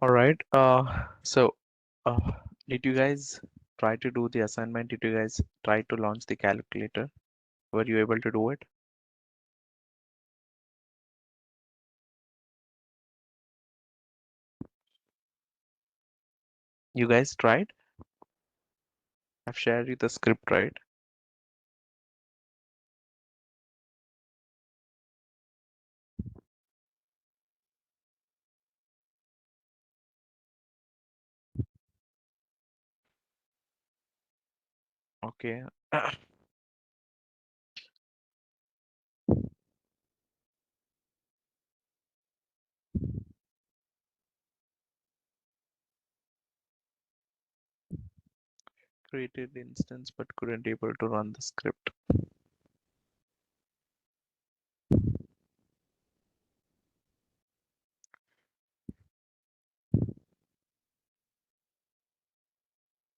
All right. So, uh, did you guys try to do the assignment? Did you guys try to launch the calculator? Were you able to do it? You guys tried? I've shared you the script, right? Okay. Created instance but couldn't able to run the script.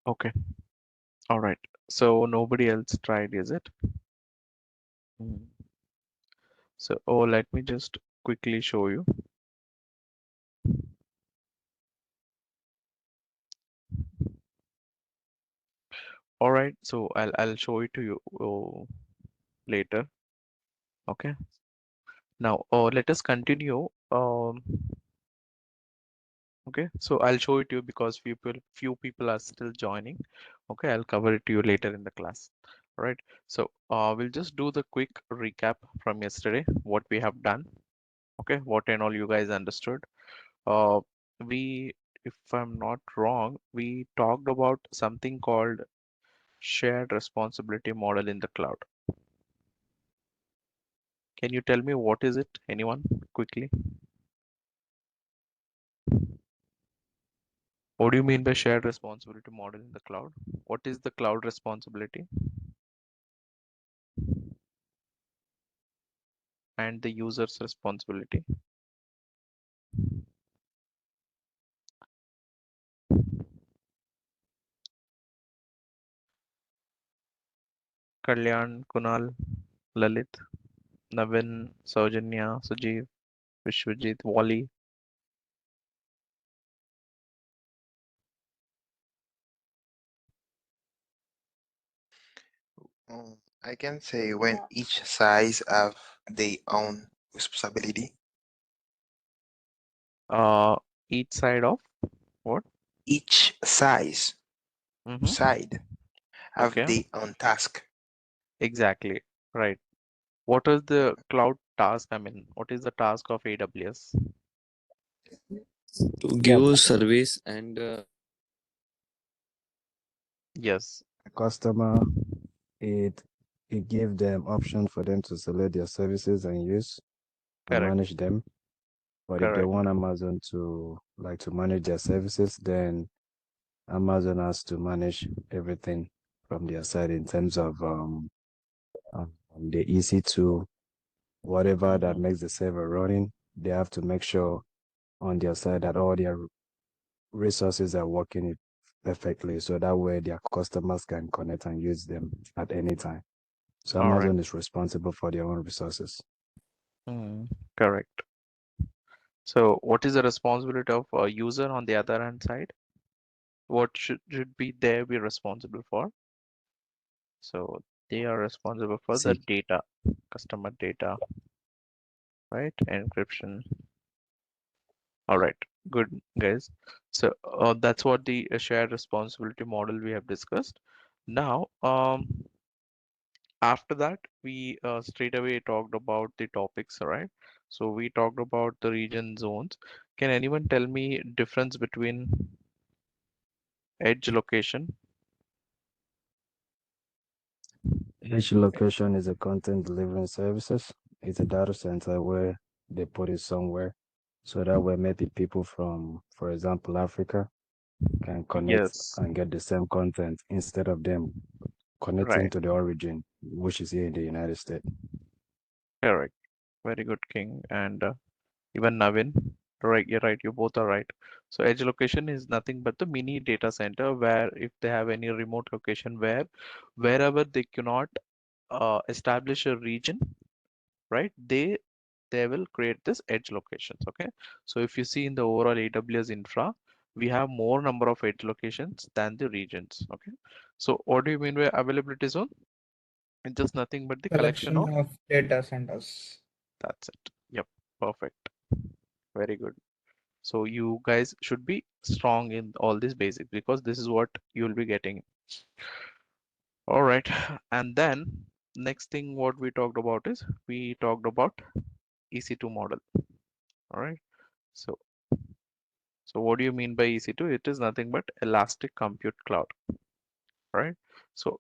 Okay. All right. So nobody else tried, is it? Hmm. So, oh, let me just quickly show you. All right. So I'll show it to you later. Okay. Now, let us continue. Okay. So I'll show it to you because few people are still joining. Okay. I'll cover it to you later in the class. All right. So we'll just do the quick recap from yesterday, what we have done. Okay. What and all you guys understood. Uh, we, if I'm not wrong, we talked about something called shared responsibility model in the cloud. Can you tell me what is it? Anyone quickly? What do you mean by shared responsibility model in the cloud? What is the cloud responsibility and the user's responsibility? Kalyan, Kunal, Lalit, Navin, Saujanya, Sujeev, Vishwajit, Wally. I can say when each size have their own responsibility. Uh, each side of what? Each Mm-hmm. side have Okay, their own task. exactly. Right. What is the cloud task? I mean, what is the task of AWS? to Yeah, give service and Yes, customer, it it give them option for them to select their services and use and correct, manage them. But if they correct. want Amazon to like to manage their services, then Amazon has to manage everything from their side in terms of the EC2, whatever that Mm-hmm. makes the server running. They have to make sure on their side that all their resources are working it perfectly, so that way their customers can connect and use them at any time. So All right. Amazon is responsible for their own resources. Mm, correct. So, what is the responsibility of a user on the other hand side? What should be they be responsible for? So, they are responsible for the See, data, customer data, right? Encryption. All right, good guys. So, that's what the shared responsibility model we have discussed. Now, after that, we straight away talked about the topics, right? So, we talked about the region zones. Can anyone tell me difference between edge location? each location is a content delivering services. It's a data center where they put it somewhere. So that way maybe people from, for example, Africa can connect Yes, and get the same content instead of them connecting right, to the origin, which is here in the United States. correct. Very good, King. And even Navin, right, you're right, you both are right. So edge location is nothing but the mini data center where if they have any remote location wherever they cannot establish a region, right? They they will create this edge locations. Okay, so if you see in the overall AWS infra, we have more number of edge locations than the regions. Okay, so what do you mean by availability zone? It's just nothing but the collection Collection of, of data centers. that's it. Yep, perfect. Very good. So you guys should be strong in all these basics because this is what you'll be getting. All right. And then next thing what we talked about is we talked about EC2 model. All right. So what do you mean by EC2? It is nothing but Elastic Compute Cloud. Right. So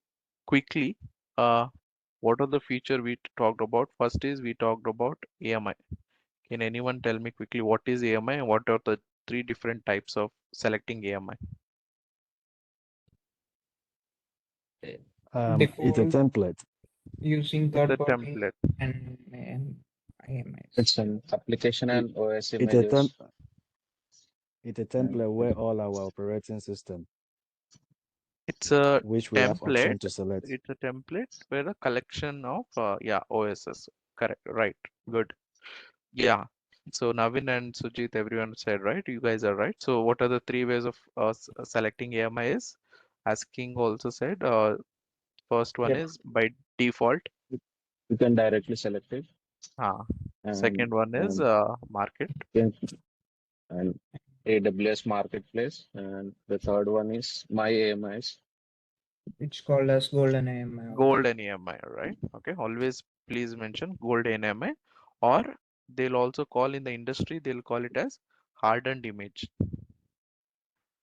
quickly, what are the feature we talked about? First is we talked about AMI. Can anyone tell me quickly what is AMI and what are the three different types of selecting AMI? It's a Default template. using It's a third party template. and It's IMS. an application It, and OS it's a temp. images. It's a And template where all our operating system, It's a which we have template. option to select. It's a template where a collection of yeah, OSs. Correct. Right. Good. Yeah. So Navin and Sujit, everyone said right. You guys are right. So what are the three ways of selecting AMI is? As King also said, first one Yep. is by default. you can directly select it. Uh, And Second one is um, market. you can, and AWS Marketplace. And the third one is My AMIs. It's called as golden AMI also. Gold and EMI, right? Okay, always please mention gold and EMI, or they'll also call in the industry, they'll call it as hardened image.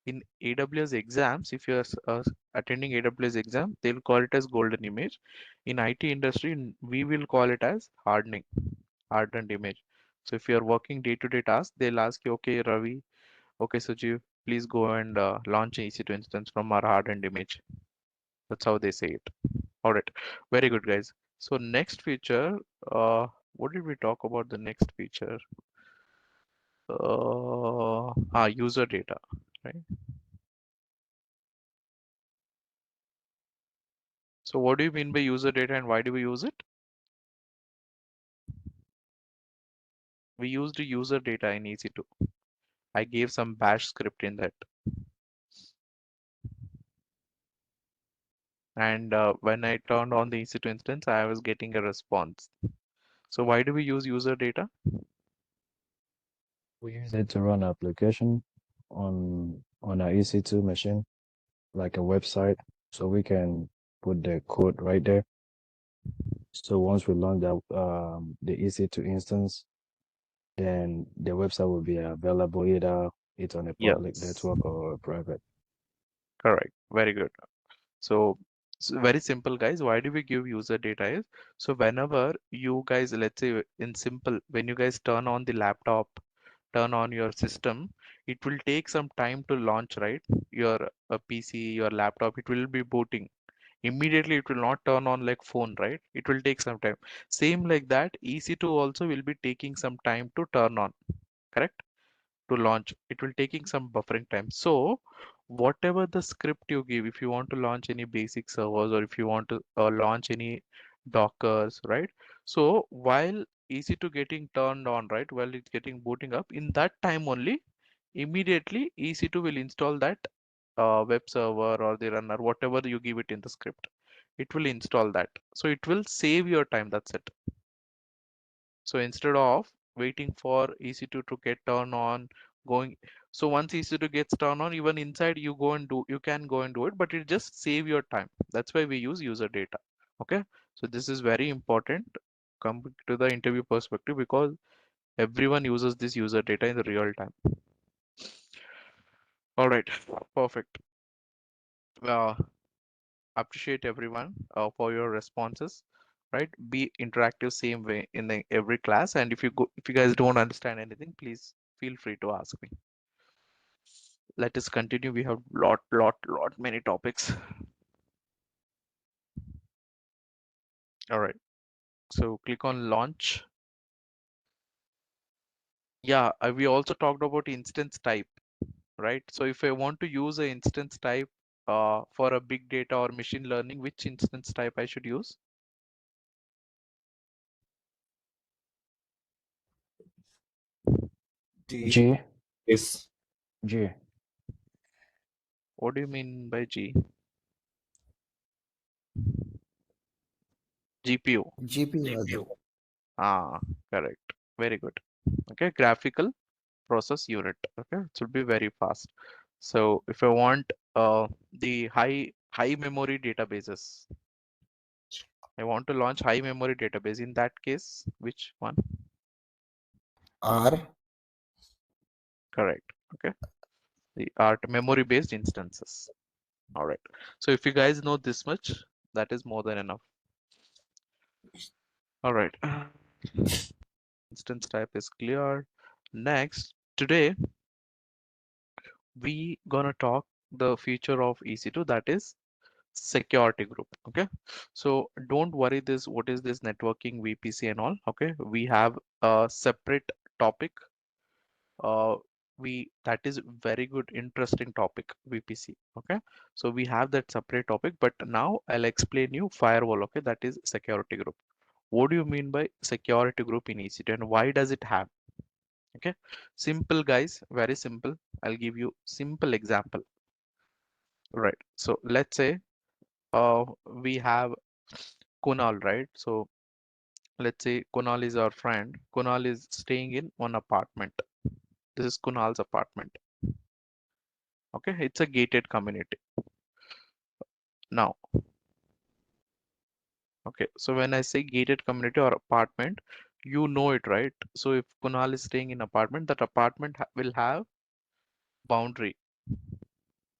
In AWS exams, if you're attending AWS exam, they'll call it as golden image. In IT industry, we will call it as hardened image. So if you're working day-to-day tasks, they'll ask you, okay, Ravi, okay, Sujeev, please go and launch an EC2 instance from our hardened image. That's how they say it. All right, very good, guys. So next feature, what did we talk about the next feature? User data, right? So what do you mean by user data and why do we use it? We used user data in EC2. I gave some bash script in that. And when I turned on the EC2 instance, I was getting a response. So why do we use user data? We use it to run application on our EC2 machine, like a website, so we can put the code right there. So once we launch the EC2 instance, then the website will be available either it's on a public Yes, network or a private. correct. Very good. So, very simple, guys. Why do we give user data is so whenever you guys, let's say in simple, when you guys turn on the laptop, turn on your system, it will take some time to launch, right? Your PC, your laptop, it will be booting. Immediately, it will not turn on like phone, right? It will take some time. Same like that, EC2 also will be taking some time to turn on, correct? To launch, it will taking some buffering time. So whatever the script you give, if you want to launch any basic servers or if you want to launch any dockers, right? So while EC2 getting turned on, right, while it's getting booting up, in that time only immediately EC2 will install that web server or the runner, whatever you give it in the script, it will install that. So it will save your time, that's it. So instead of waiting for EC2 to get turned on, going, so once EC2 gets turned on, even inside you go and do, you can go and do it, but it just save your time. That's why we use user data. Okay. So this is very important come to the interview perspective because everyone uses this user data in the real time. All right. Perfect. Uh, Appreciate everyone for your responses, right? Be interactive same way in every class, and if you guys don't understand anything, please feel free to ask me. Let us continue. We have lot many topics. All right, so click on launch. Yeah, we also talked about instance type, right? So if I want to use an instance type for a big data or machine learning, which instance type I should use? G. Is G. What do you mean by G? GPU. GPU. Ah, correct. Very good. Okay, graphical process unit. Okay, it should be very fast. So if I want the high memory databases, I want to launch high memory database. In that case, which one? R. Correct. Okay, the art memory based instances. All right. So if you guys know this much, that is more than enough. All right. Instance type is clear. Next, today we gonna talk the feature of EC2, that is security group. Okay, so don't worry this what is this networking VPC and all. Okay, we have a separate topic. uh we that is very good interesting topic, VPC. Okay, so we have that separate topic, but now I'll explain you firewall. Okay, that is security group. What do you mean by security group in EC2 and why does it have? Okay, simple guys, very simple. I'll give you simple example. Right, so let's say we have Kunal, right? So let's say Kunal is our friend. Kunal is staying in one apartment. This is Kunal's apartment. Okay, it's a gated community. Now, okay, so when I say gated community or apartment, you know it, right? So if Kunal is staying in apartment, that apartment will have boundary.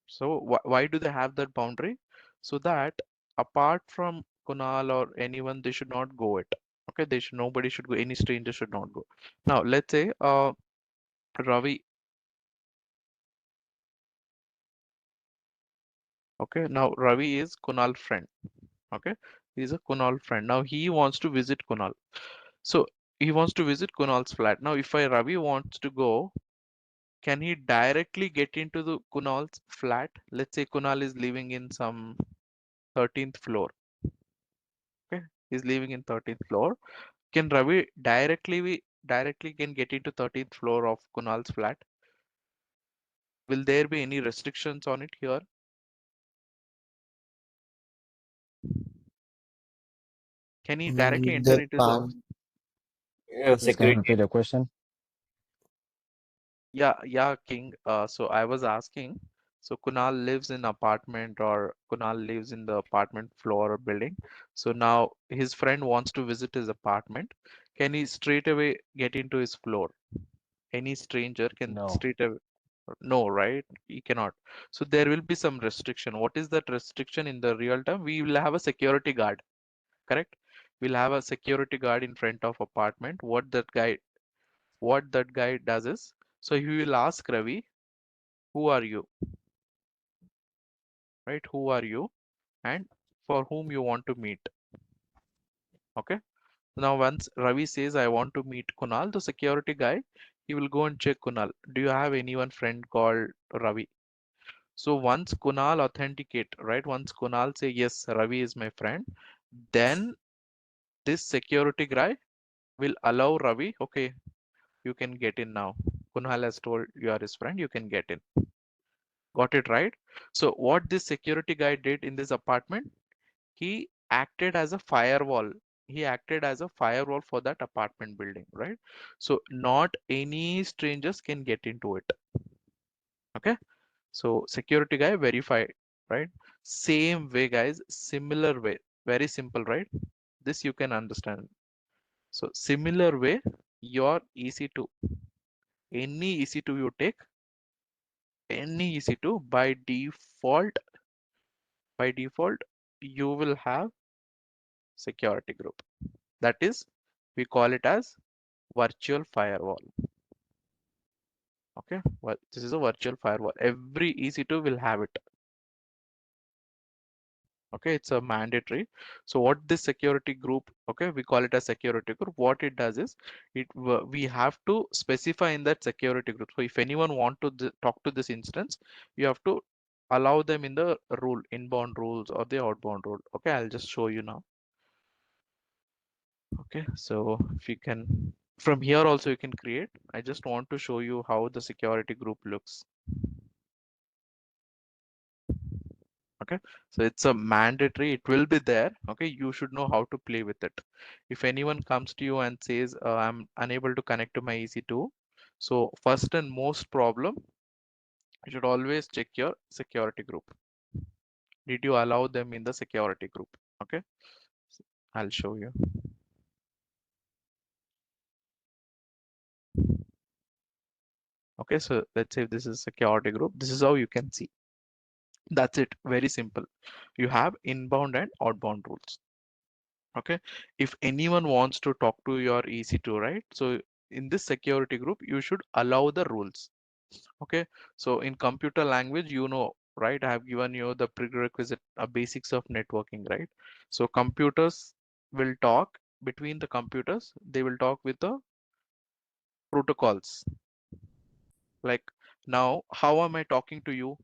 So why do they have that boundary? So that apart from Kunal or anyone, they should not go it. Okay, they should nobody should go. Any stranger should not go. Now let's say Ravi. Okay, now Ravi is Kunal friend. Okay, he's a Kunal friend. Now he wants to visit Kunal. So he wants to visit Kunal's flat. Now if I Ravi wants to go, can he directly get into the Kunal's flat? Let's say Kunal is living in some 13th floor. Okay, he's living in 13th floor. Can Ravi directly can get into 13th floor of Kunal's flat? Will there be any restrictions on it here? Can he directly enter They into the can't. Please can you security. repeat the question? yeah, King. So I was asking, so Kunal lives in apartment or Kunal lives in the apartment floor or building. So now his friend wants to visit his apartment. Can he straight away get into his floor? Any stranger can No. straight away. No, right? He cannot. So there will be some restriction. What is that restriction in the real time? We will have a security guard, correct? We'll have a security guard in front of apartment. What that guy does is, so he will ask Ravi, who are you? Right? Who are you? And for whom you want to meet. Okay. Now once Ravi says I want to meet Kunal, the security guy, he will go and check Kunal. Do you have anyone friend called Ravi? So once Kunal authenticate, right? Once Kunal say yes, Ravi is my friend, then this security guy will allow Ravi, okay, you can get in now. Kunal has told you are his friend, you can get in. Got it right? So what this security guy did in this apartment, he acted as a firewall. He acted as a firewall for that apartment building, right? So not any strangers can get into it. Okay. So security guy verify, right? Same way, guys, similar way, very simple, right? This you can understand. So similar way, your EC2, any EC2 you take, any EC2 by default, you will have security group. That is, we call it as virtual firewall. Okay, well, this is a virtual firewall. Every EC2 will have it. Okay, it's a mandatory. So what this security group, okay, we call it a security group. What it does is we have to specify in that security group. So if anyone want to talk to this instance, you have to allow them in the rule, inbound rules or the outbound rule. Okay, I'll just show you now. Okay, so if you can From here also you can create. I just want to show you how the security group looks. Okay, so it's a mandatory, it will be there. Okay, you should know how to play with it. If anyone comes to you and says I'm unable to connect to my EC2, so first and most problem, you should always check your security group. Did you allow them in the security group? Okay, so I'll show you. Okay, so let's say this is security group. This is how you can see. That's it, very simple. You have inbound and outbound rules. Okay, if anyone wants to talk to your EC2, right? So in this security group, you should allow the rules. Okay, so in computer language, you know, right? I have given you the prerequisite basics of networking, right? So computers will talk between the computers, they will talk with the protocols. Like now, how am I talking to you?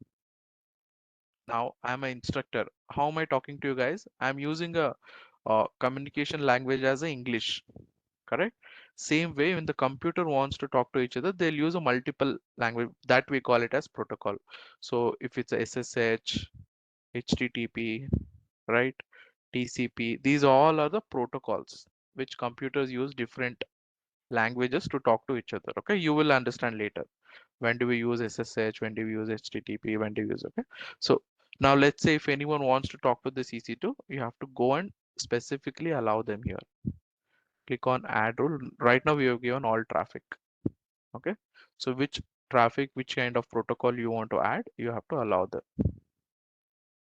Now I'm an instructor. How am I talking to you guys? I'm using a communication language as a English, correct? Same way, when the computer wants to talk to each other, they'll use a multiple language that we call it as protocol. So if it's a SSH, HTTP, right? TCP, these all are the protocols which computers use different languages to talk to each other. Okay, you will understand later. When do we use SSH? When do we use HTTP? When do we use, okay? So now let's say if anyone wants to talk to this EC2, you have to go and specifically allow them here. Click on add rule. Right now we have given all traffic. Okay, so which traffic, which kind of protocol you want to add, you have to allow them.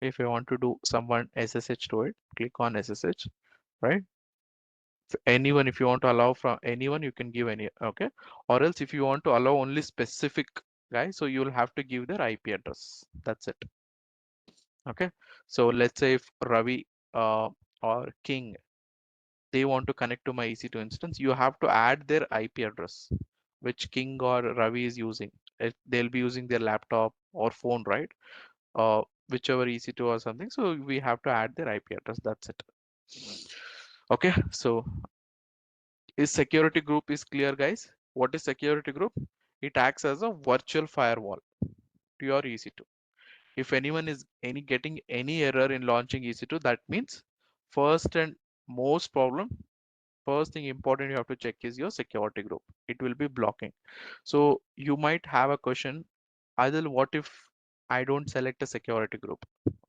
If you want to do someone SSH to it, click on SSH, right? Anyone, if you want to allow from anyone, you can give any. Okay, or else if you want to allow only specific guy, so you'll have to give their IP address. That's it. Okay, so let's say if Ravi or King, they want to connect to my EC2 instance, you have to add their IP address which King or Ravi is using. They'll be using their laptop or phone, right? Whichever EC2 or something, so we have to add their IP address. That's it. Okay, so is security group is clear, guys? What is security group? It acts as a virtual firewall to your EC2. If anyone is getting any error in launching EC2, that means first and most problem, first thing important you have to check is your security group. It will be blocking. So you might have a question, Adil, what if I don't select a security group?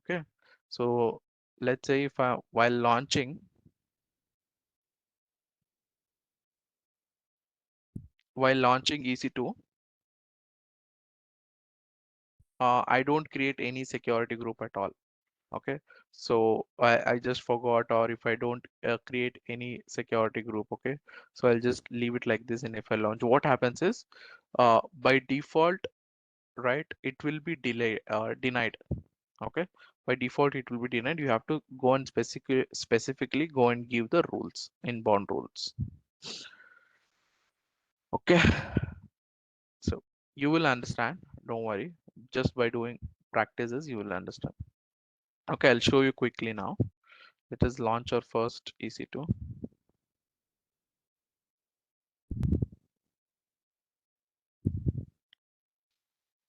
Okay, so let's say if while launching EC2, I don't create any security group at all. Okay, so I just forgot, or if I don't create any security group, okay, so I'll just leave it like this. And if I launch, what happens is by default, right, it will be denied. Okay, by default it will be denied. You have to go and specifically go and give the rules, inbound rules. Okay, so you will understand, don't worry, just by doing practices you will understand. Okay, I'll show you quickly now. Let us launch our first EC2.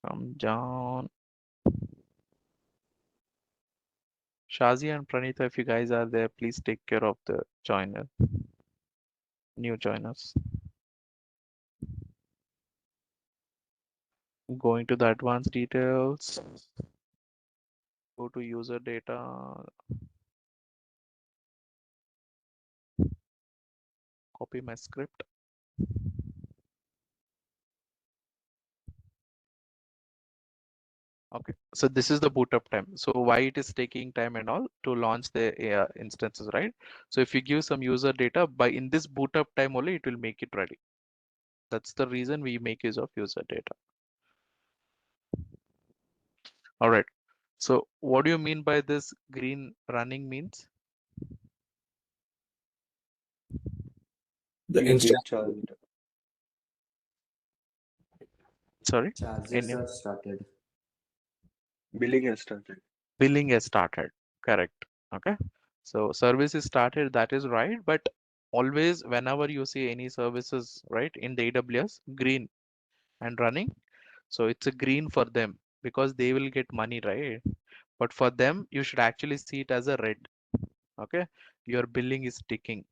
Come down. Shazi and Pranita, if you guys are there, please take care of the new joiners. Going to the advanced details, go to user data, copy my script. Okay, so this is the boot up time. So why it is taking time and all to launch the instances, right? So if you give some user data, by in this boot up time only, it will make it ready. That's the reason we make use of user data. All right. So what do you mean by this green running means? The Your instance. bill charged. Sorry, Charges any are started. Billing has started. billing has started. Correct. Okay. So service is started. That is right. But Always, whenever you see any services, right, in the AWS, green and running, so it's a green for them because they will get money, right? But for them, you should actually see it as a red. Okay, your billing is ticking.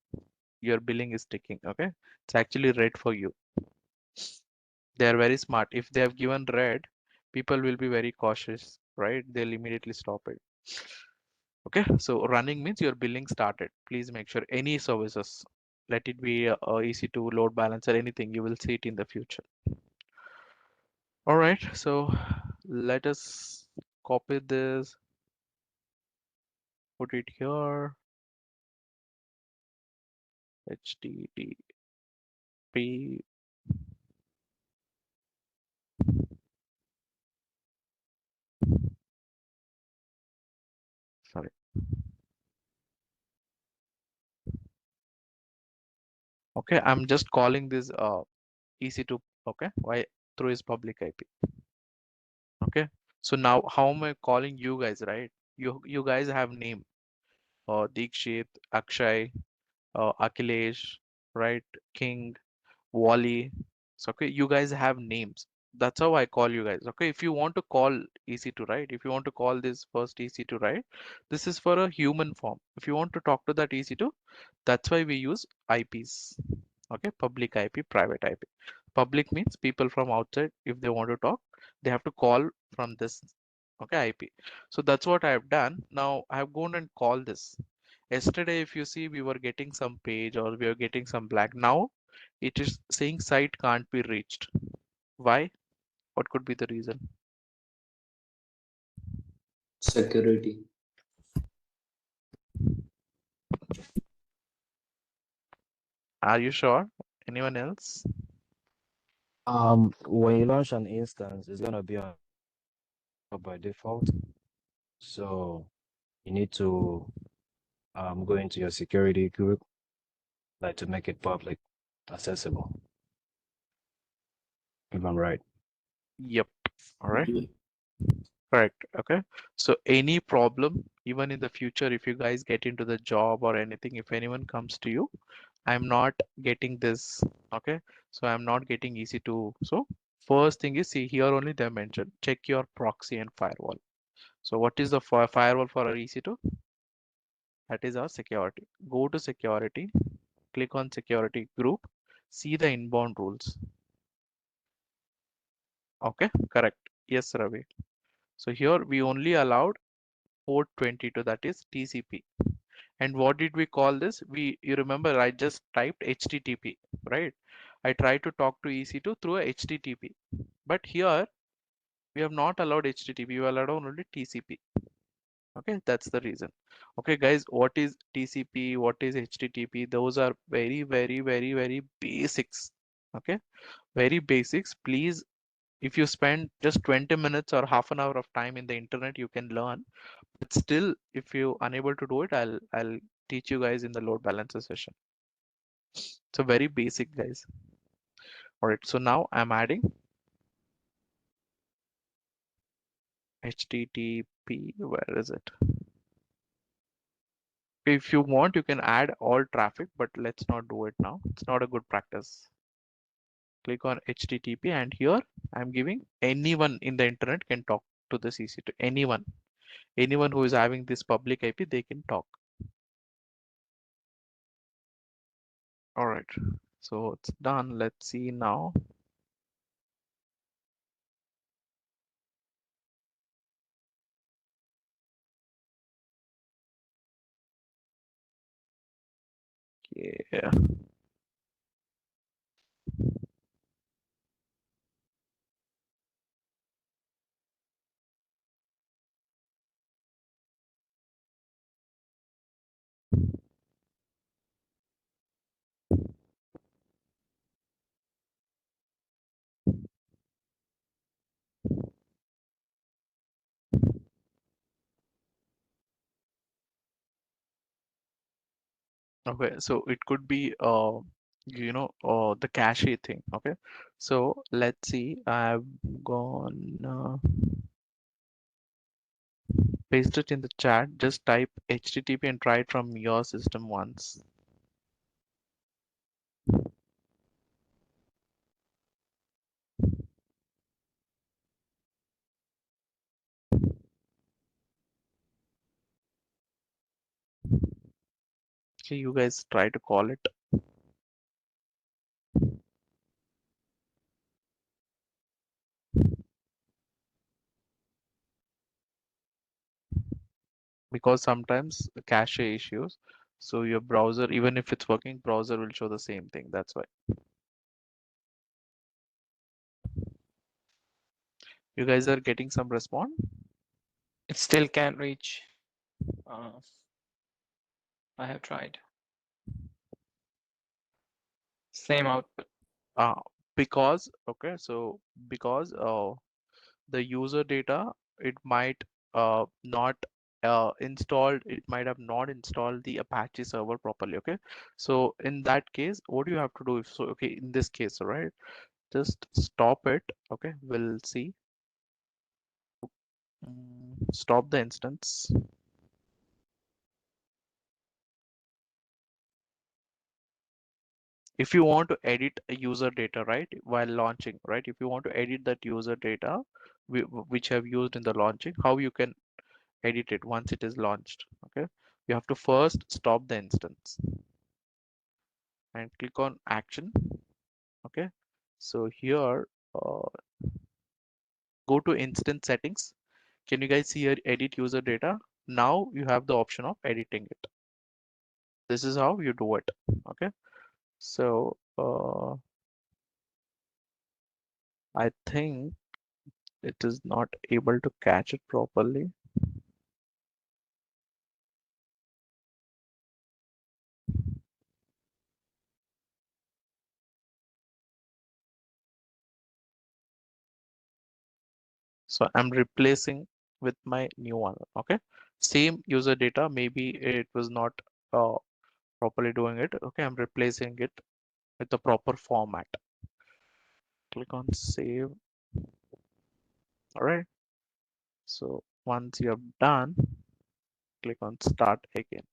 Your billing is ticking. Okay, it's actually red for you. They are very smart. If they have given red, people will be very cautious, right? They'll immediately stop it. Okay, so running means your billing started. Please make sure any services, let it be a EC2 load balancer, anything, you will see it in the future. All right, so let us copy this, put it here, HTTP. Sorry. Okay, I'm just calling this EC2. Okay, why? Through his public IP. Okay, so now how am I calling you guys, right? You guys have name, Dikshit, Akshay, Akhilesh, right? King, Wally. So okay, you guys have names. That's how I call you guys. Okay, if you want to call EC2, right? If you want to call this first EC2, right? This is for a human form. If you want to talk to that EC2, that's why we use IPs. Okay, public IP, private IP. Public means people from outside, if they want to talk, they have to call from this, okay, IP. So that's what I have done. Now I have gone and called this. Yesterday, if you see, we were getting some page or we are getting some black. Now it is saying site can't be reached. Why? What could be the reason? Security. Are you sure? Anyone else? When you launch an instance, it's gonna be on by default. So you need to go into your security group, like to make it public accessible. If I'm right. Yep. All right. Yeah. Correct. Okay. So any problem, even in the future, if you guys get into the job or anything, if anyone comes to you, I'm not getting this. Okay. So I'm not getting EC2. So first thing is, see here only they mentioned check your proxy and firewall. So what is the firewall for our EC2? That is our security. Go to security, click on security group, see the inbound rules. Okay. Correct. Yes, Ravi. So here we only allowed port 22, that is TCP. And what did we call this? You remember I just typed HTTP, right? I tried to talk to EC2 through a HTTP, but here we have not allowed HTTP, we allowed only TCP. Okay, that's the reason. Okay, guys, what is TCP? What is HTTP? Those are very, very, very, very basics. Okay, very basics. Please, if you spend just 20 minutes or half an hour of time in the internet, you can learn. But still, if you unable to do it, I'll teach you guys in the load balancer session. So very basic, guys. All right, so now I'm adding HTTP. Where is it? If you want, you can add all traffic, but let's not do it now. It's not a good practice. Click on HTTP, and here I'm giving anyone in the internet can talk to the EC2. Anyone who is having this public IP, they can talk. All right, so it's done. Let's see now. Yeah. Okay, so it could be the cache thing. Okay, so let's see. I've gone paste it in the chat. Just type HTTP and try it from your system once. Okay, you guys try to call it. Because sometimes cache issues. So your browser, even if it's working, browser will show the same thing. That's why. You guys are getting some response? It still can't reach. Uh, I have tried. Same output. Uh, because, okay, so because the user data, it might not installed, it might have not installed the Apache server properly. Okay, so in that case, what do you have to do? If so, okay, in this case, all right, just stop it. Okay, we'll see. Stop the instance. If you want to edit a user data, right, while launching, right, if you want to edit that user data which have used in the launching, how you can edit it once it is launched? Okay, you have to first stop the instance and click on action. Okay, so here go to instance settings. Can you guys see here edit user data? Now you have the option of editing it. This is how you do it. Okay, so I think it is not able to catch it properly. So I'm replacing with my new one. Okay, same user data, maybe it was not uh, properly doing it. Okay, I'm replacing it with the proper format. Click on save. All right, so once you have done, click on start again.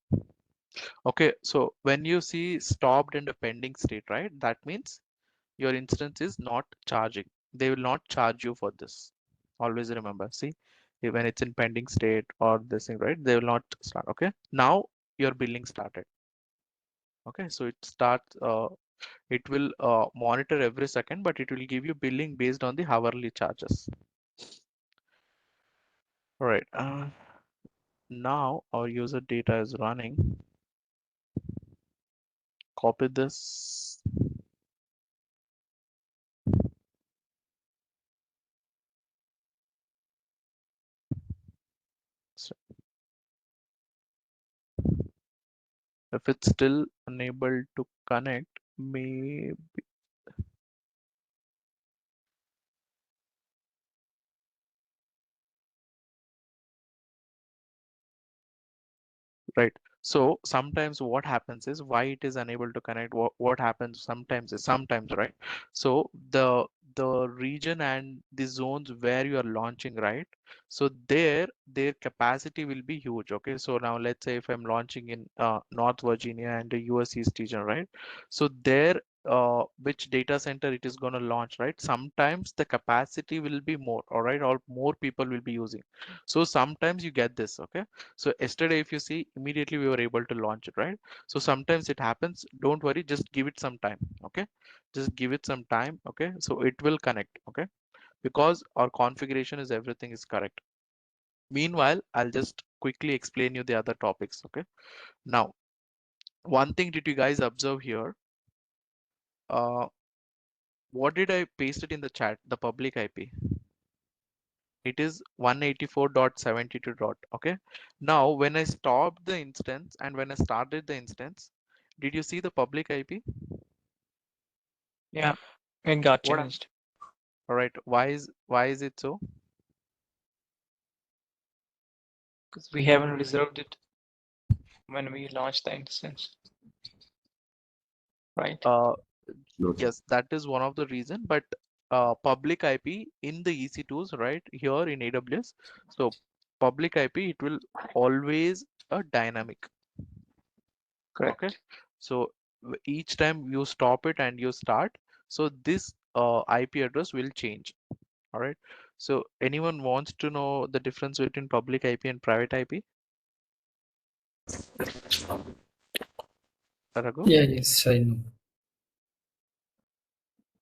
Okay, so when you see stopped in the pending state, right, that means your instance is not charging. They will not charge you for this. Always remember, see, when it's in pending state or this thing, right, they will not start. Okay, now your billing started. Okay, so it starts, it will monitor every second, but it will give you billing based on the hourly charges. All right, now our user data is running. Copy this. So if it's still unable to connect, maybe, right? So sometimes what happens is, why it is unable to connect, what happens sometimes is, sometimes, right, so the region and the zones where you are launching, right, so their capacity will be huge. Okay, so now let's say if I'm launching in North Virginia and the US East region, right, so there which data center it is going to launch, right, sometimes the capacity will be more, all right, or more people will be using. So sometimes you get this. Okay, so yesterday, if you see, immediately we were able to launch it, right? So sometimes it happens. Don't worry, just give it some time. Okay, just give it some time. Okay, so it will connect. Okay, because our configuration is everything is correct. Meanwhile, I'll just quickly explain you the other topics. Okay, now one thing did you guys observe here? What did I paste it in the chat? The public IP. It is 184.72. Okay, now when I stopped the instance and when I started the instance, did you see the public IP? Yeah, it got What? changed All right, why is it so? because we haven't reserved it when we launched the instance, right? Yes, that is one of the reason, but public IP in the EC2s, right, here in AWS, so public IP, it will always a dynamic. Okay, Correct. so each time you stop it and you start, so this IP address will change. All right, so anyone wants to know the difference between public IP and private IP? Raghu? Yeah, yes, I know.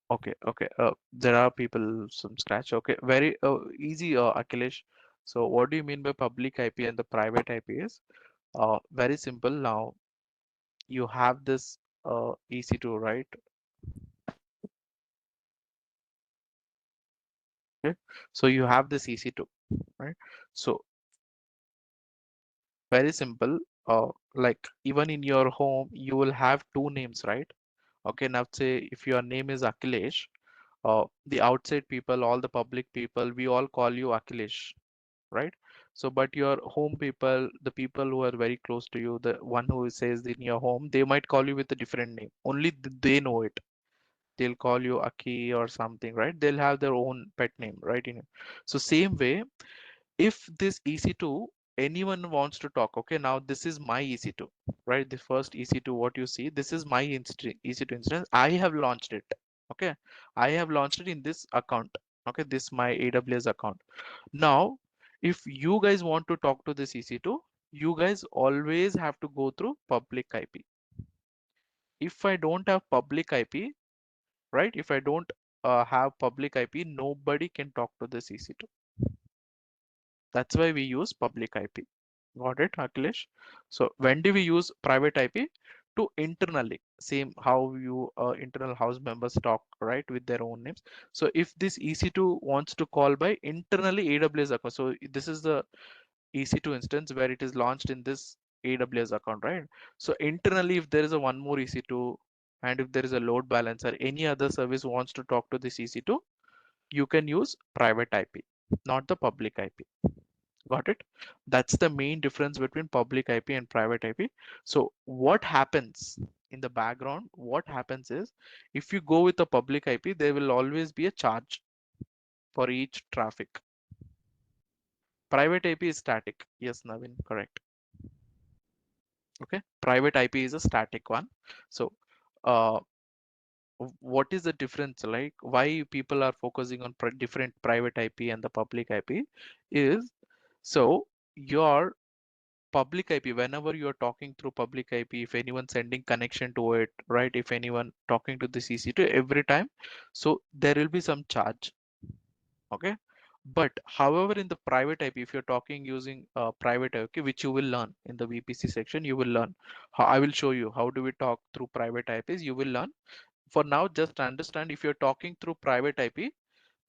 Okay, okay. There are people some scratch. Okay, very easy, Akhilesh. So what do you mean by public IP and the private IP is? Very simple. Now you have this EC2, right? Okay. So you have this EC2, right? So very simple. Like even in your home, you will have two names, right? Okay. Now say if your name is Akhilesh, the outside people, all the public people, we all call you Akhilesh, right? So but your home people, the people who are very close to you, the one who says in your home, they might call you with a different name, only they know it. They'll call you Aki or something, right? They'll have their own pet name, right? So same way, if this EC2, anyone wants to talk, okay, now this is my EC2, right? The first EC2 what you see, this is my EC2 instance. I have launched it. Okay, I have launched it in this account. Okay, this my AWS account. Now if you guys want to talk to this EC2, you guys always have to go through public IP. If I don't have public IP, right, if I don't have public IP, nobody can talk to this EC2. That's why we use public IP. Got it, Akhilesh? So when do we use private IP? To internally, same how you internal house members talk, right, with their own names. So if this EC2 wants to call by internally AWS account, so this is the EC2 instance where it is launched in this AWS account, right? So internally, if there is a one more EC2 and if there is a load balancer, any other service wants to talk to this EC2, you can use private IP, not the public IP. Got it? That's the main difference between public IP and private IP. So what happens in the background? What happens is if you go with the public IP, there will always be a charge for each traffic. Private IP is static. Yes, Navin, correct. Okay, private IP is a static one. So uh, what is the difference, like why people are focusing on different private IP and the public IP is, so your public IP, whenever you're talking through public IP, if anyone sending connection to it, right, if anyone talking to the CC2 every time, so there will be some charge. Okay, but however in the private IP, if you're talking using private IP, which you will learn in the VPC section, you will learn how, I will show you how do we talk through private IPs, you will learn. For now, just understand, if you're talking through private IP,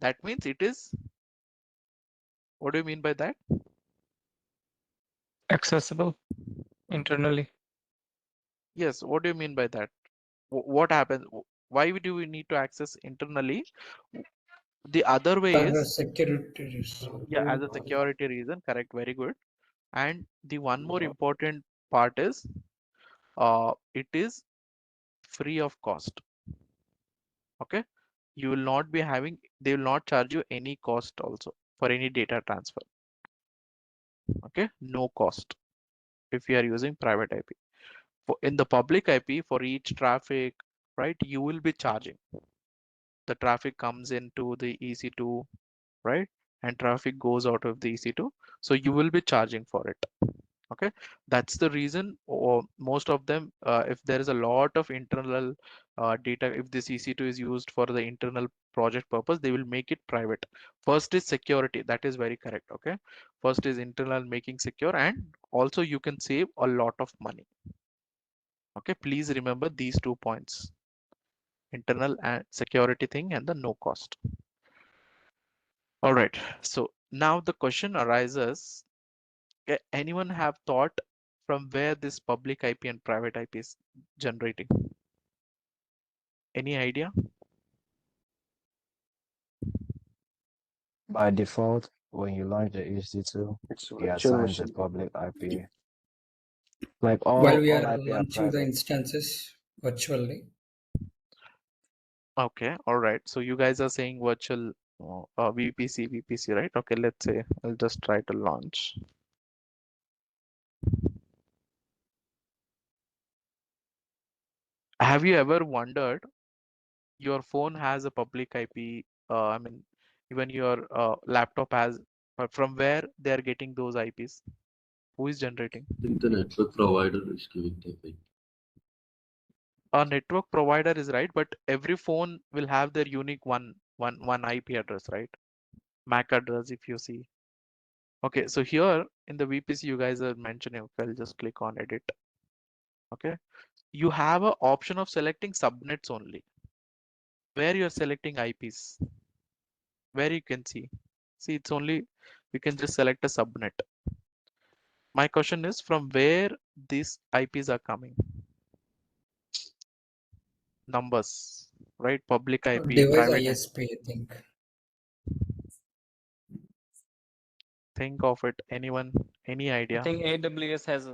that means it is, what do you mean by that? Accessible internally. Yes, what do you mean by that? What happens? Why do we need to access internally? The other way For is, security reasons. yeah, as a security reason, correct, very good. And the one more important part is, it is free of cost. Okay, you will not be having, they will not charge you any cost also for any data transfer. Okay, no cost if you are using private IP. In the public IP, for each traffic, right, you will be charging. The traffic comes into the EC2, right, and traffic goes out of the EC2, so you will be charging for it. Okay, that's the reason, or most of them, if there is a lot of internal data, if this EC2 is used for the internal project purpose, they will make it private. First is security, that is very correct. Okay, first is internal, making secure, and also you can save a lot of money. Okay, please remember these 2 points, internal and security thing and the no cost. All right, so now the question arises, anyone have thought from where this public IP and private IP is generating? Any idea? By default, when you launch the EC2, It's it virtual assigns a machine. public IP. Like While we all are IP are launching the private. instances virtually, Okay, all right. So you guys are saying virtual VPC, right? Okay, let's say I'll just try to launch. Have you ever wondered, your phone has a public IP, I mean, even your laptop has, but from where they are getting those IPs? Who is generating? I think the network provider is giving the IP. a network provider is right, but every phone will have their unique one IP address, right? MAC address, if you see. Okay, so here in the VPC, you guys are mentioning, okay, I'll just click on edit. Okay, you have an option of selecting subnets only, where you're selecting IPs, where you can see. See, it's only, you can just select a subnet. My question is from where these IPs are coming. Numbers, right? Public IP, Device private IP. ISP, I think. Think of it. Anyone, any I idea? think AWS has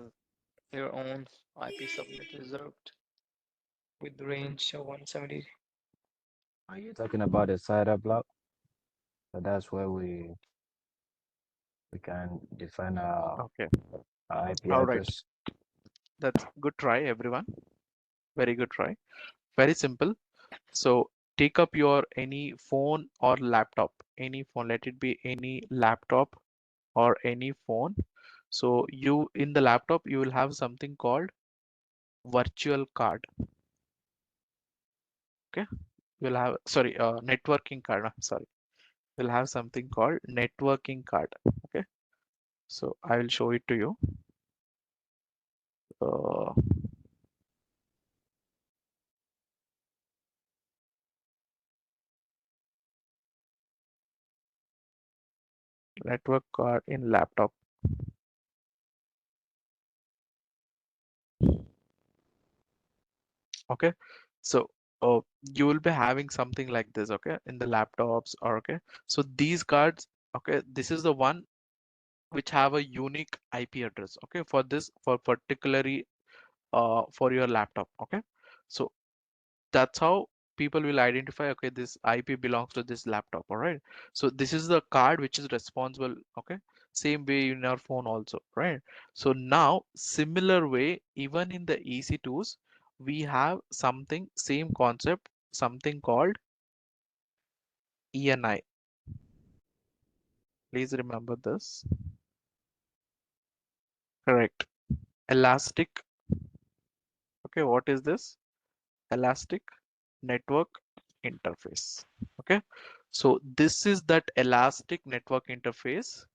their own IP subnet reserved with range of 170. Are you talking about the CIDR block? So that's where we can define Okay, our IP all right. address. That's good try, everyone. Very good try. Very simple. So take up your any phone or laptop, any phone, let it be any laptop or any phone. So you in the laptop, you will have something called virtual card. Okay, you'll have, sorry, networking card. I'm sorry. You'll have something called networking card. Okay, so I will show it to you. Uh, network card in laptop. Okay, so you will be having something like this, okay, in the laptops, or okay, so these cards, okay, this is the one which have a unique IP address, okay, for this, for particularly for your laptop. Okay, so that's how people will identify, okay, this IP belongs to this laptop. All right, so this is the card which is responsible. Okay, same way in our phone also, right? So now similar way, even in the EC2s, we have something, same concept, something called ENI. Please remember this. Correct. Elastic. Okay, what is this? Elastic network interface. Okay, so this is that elastic network interface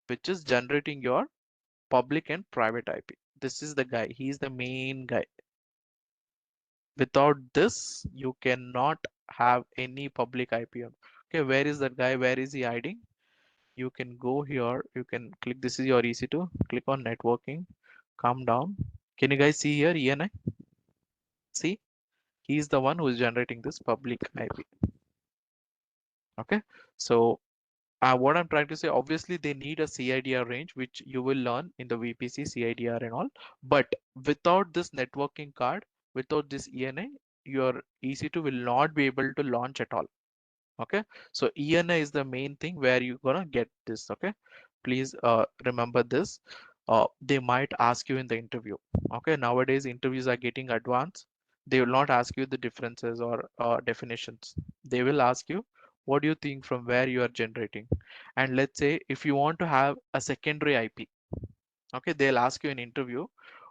which is generating your public and private IP. This is the guy, he's the main guy. Without this you cannot have any public IP. Okay, where is that guy, where is he hiding? You can go here, you can click, this is your EC2, click on networking, come down. Can you guys see here ENI? See, he's the one who is generating this public IP. Okay, so what I'm trying to say, obviously they need a CIDR range, which you will learn in the VPC, CIDR and all. But without this networking card, without this ENI, your EC2 will not be able to launch at all. Okay, so ENI is the main thing where you're gonna get this. Okay, please remember this. They might ask you in the interview. Okay, nowadays interviews are getting advanced. They will not ask you the differences or definitions. They will ask you, what do you think from where you are generating? And let's say if you want to have a secondary IP, okay, they'll ask you in interview,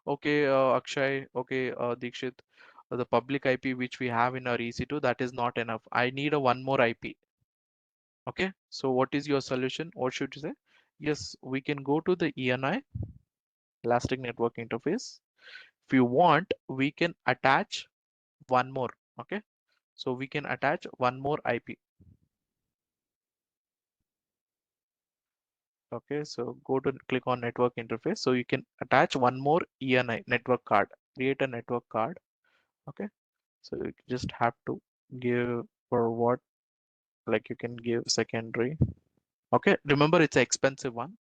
okay, Akshay, okay, Dikshit, the public IP which we have in our EC2, that is not enough. I need a one more IP. Okay, so what is your solution? What should you say? Yes, we can go to the ENI, Elastic Network Interface. If you want, we can attach one more. Okay, so we can attach one more IP. Okay, so go to click on network interface. So you can attach one more ENI network card, create a network card. Okay, so you just have to give for what, like you can give secondary. Okay, remember it's an expensive one.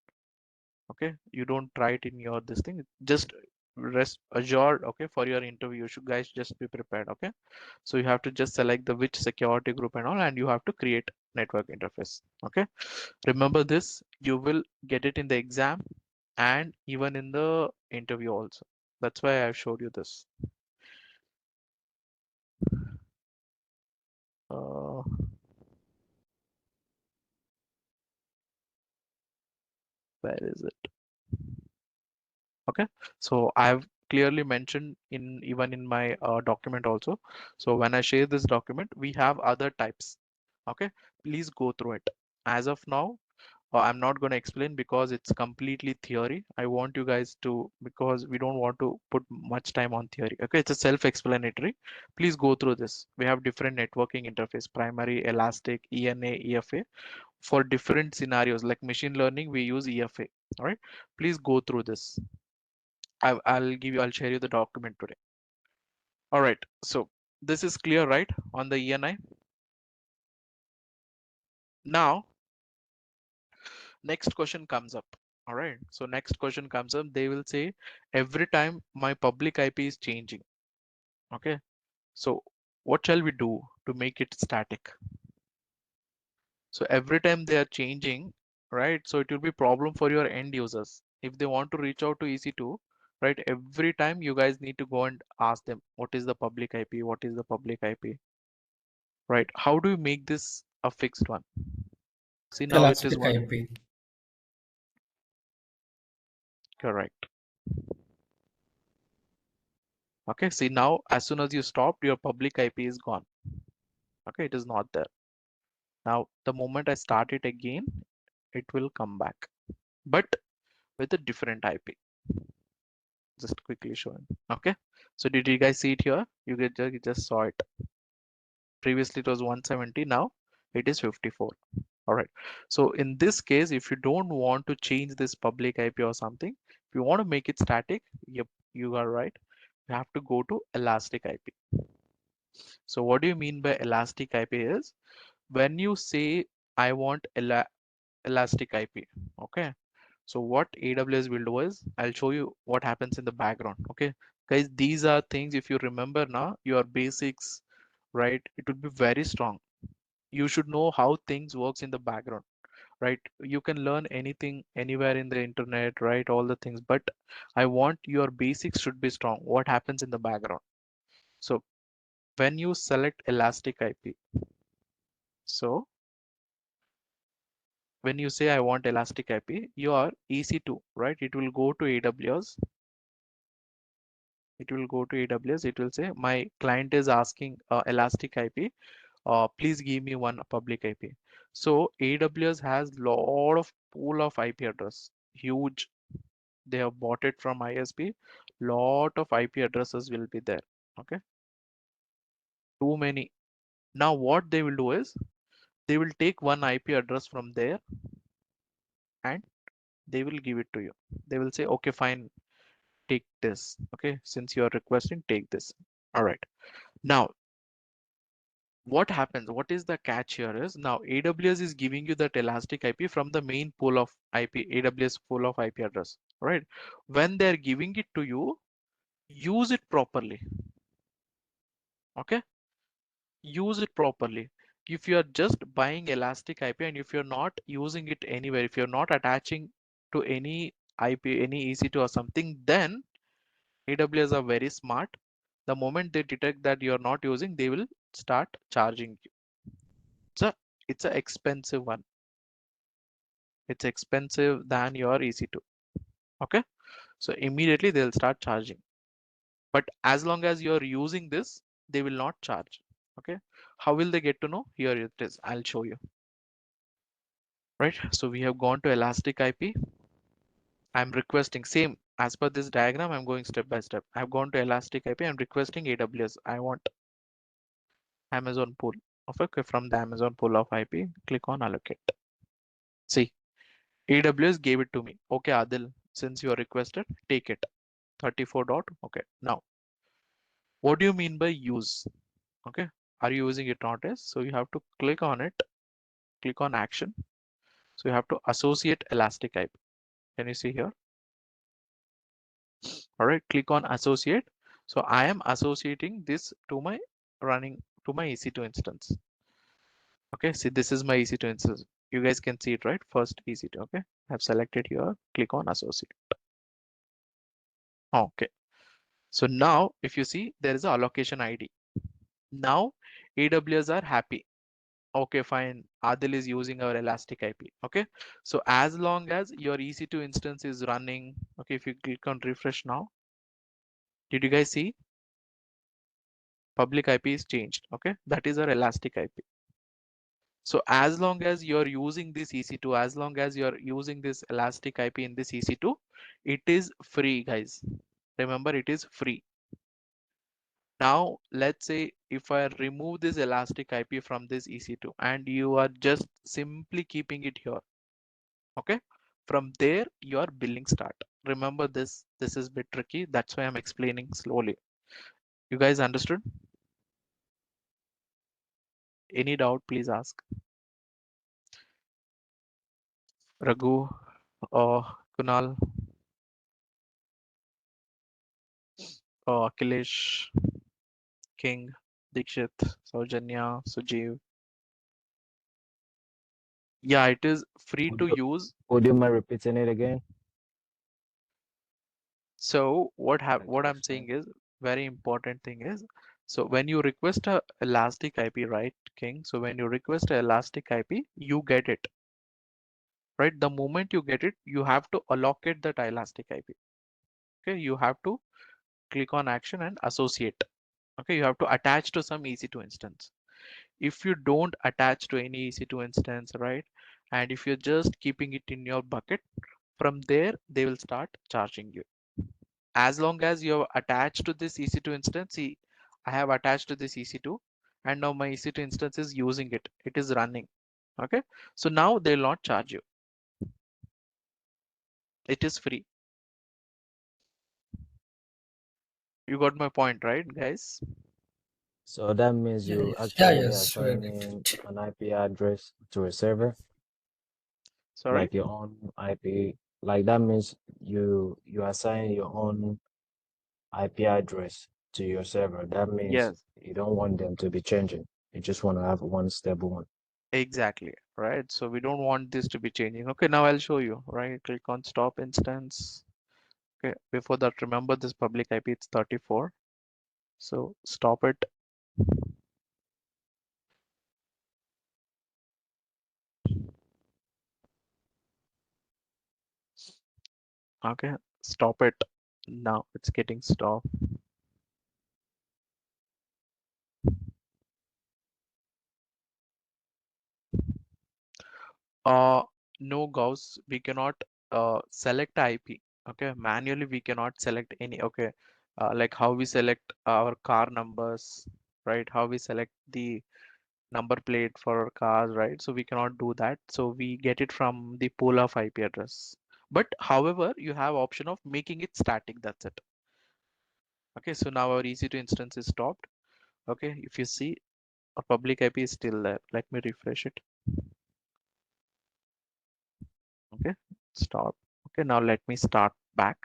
Okay, you don't try it in your this thing, just rest assured. Okay, for your interview, you should guys just be prepared. Okay, so you have to just select the which security group and all, and you have to create network interface. Okay, remember this, you will get it in the exam and even in the interview also. That's why I've showed you this. uh, where is it? Okay, so I've clearly mentioned in even in my document also. So when I share this document, we have other types. Okay, please go through it. As of now, I'm not going to explain because it's completely theory. I want you guys to, because we don't want to put much time on theory. Okay, it's a self-explanatory. Please go through this. We have different networking interface, primary, elastic, ENA, EFA. For different scenarios like machine learning, we use EFA. All right, please go through this. I'll share you the document today. All right, so this is clear, right, on the ENI. Now, next question comes up. All right, so next question comes up. They will say every time my public IP is changing. Okay, so what shall we do to make it static? So every time they are changing, right? So it will be problem for your end users. If they want to reach out to EC2, right? Every time you guys need to go and ask them, what is the public IP? What is the public IP? Right? How do you make this a fixed one? See, now it is Elastic one. IP. Correct. Okay, see now as soon as you stop, your public IP is gone. Okay, it is not there. Now the moment I start it again, it will come back, but with a different IP. Just quickly showing. Okay, so did you guys see it here? You just saw it. Previously it was 170, now it is 54. All right, so in this case, if you don't want to change this public IP or something, if you want to make it static, yep, you are right, you have to go to elastic IP. So what do you mean by elastic IP is when you say I want elastic IP. Okay, so what AWS will do is I'll show you what happens in the background. Okay, guys, these are things, if you remember now your basics, right, it would be very strong. You should know how things works in the background, right? You can learn anything anywhere in the internet, right, all the things, but I want your basics should be strong. What happens in the background? So when you select elastic IP, so when you say I want elastic IP, your EC2, right, it will go to AWS. It will go to AWS. It will say my client is asking elastic IP. Please give me one public IP. So AWS has lot of pool of IP address, huge. They have bought it from ISP. Lot of IP addresses will be there. Okay, too many. Now what they will do is they will take one IP address from there and they will give it to you. They will say, okay, fine, take this. Okay, since you are requesting, take this. All right. Now what happens, what is the catch here is now AWS is giving you that elastic IP from the main pool of IP, AWS pool of IP address, right? When they're giving it to you, use it properly. Okay, use it properly. If you are just buying elastic IP and if you're not using it anywhere, if you're not attaching to any IP, any EC2 or something, then AWS are very smart. The moment they detect that you're not using, they will start charging you. It's a expensive one. It's expensive than your EC2. Okay, so immediately they'll start charging, but as long as you're using this, they will not charge. Okay, how will they get to know? Here it is, I'll show you. Right, so we have gone to elastic IP. I'm requesting same as per this diagram. I'm going step by step. I've gone to elastic IP. I'm requesting AWS. I want Amazon pool. Okay, from the Amazon pool of IP, click on allocate. See, AWS gave it to me. Okay, Adil, since you are requested, take it. 34 dot. Okay, now what do you mean by use? Okay, are you using it not as? So you have to click on it, click on action. So you have to associate elastic IP. Can you see here? All right, click on associate. So I am associating this to my running to my EC2 instance. Okay, see, this is my EC2 instance. You guys can see it, right? First EC2. Okay, I've selected here, click on associate. Okay, so now if you see, there is a allocation ID. Now AWS are happy. Okay, fine, Adil is using our elastic IP. Okay, so as long as your EC2 instance is running, okay, if you click on refresh now, Did you guys see? Public IP is changed. Okay, that is our elastic IP. So as long as you're using this EC2, as long as you're using this elastic IP in this EC2, it is free, guys. Remember, it is free. Now, let's say if I remove this elastic IP from this EC2 and you are just simply keeping it here. Okay, from there your billing start. Remember this is a bit tricky. That's why I'm explaining slowly. You guys understood? Any doubt, please ask. Raghu or Kunal or Akhilesh, King, Dikshit, Saujanya, Sujeev. Yeah, it is free Would to you, use. would you mind repeating it again? So Like what to I'm saying explain. is very important thing is, so when you request a elastic IP, right, King? So when you request a elastic IP, you get it, right? The moment you get it, you have to allocate that elastic IP. Okay, you have to click on action and associate. Okay, you have to attach to some EC2 instance. If you don't attach to any EC2 instance, right, and if you're just keeping it in your bucket, from there they will start charging you. As long as you're attached to this EC2 instance, see, I have attached to this EC2 and now my EC2 instance is using it. It is running. Okay, so now they'll not charge you. It is free. You got my point, right, guys? So that means Yeah, you yes. Yeah, actually yes. We assigning get it. an IP address to a server, Sorry. like your own IP. Like that means you assign your own IP address to your server. That means Yes, you don't want them to be changing. You just want to have one stable one. exactly. Right. So we don't want this to be changing. Okay, now I'll show you. Right. Click on stop instance. Okay. Before that, remember this public IP, it's 34. So stop it. Okay. Stop it. Now it's getting stopped. Uh, no, Gauss, we cannot select IP. Okay, manually we cannot select any. Okay, like how we select our car numbers, right? How we select the number plate for our cars, right? So we cannot do that. So we get it from the pool of IP address. But however, you have option of making it static. That's it. Okay, so now our EC2 instance is stopped. Okay, if you see, our public IP is still there. Let me refresh it. Okay, stop. Okay, now let me start back.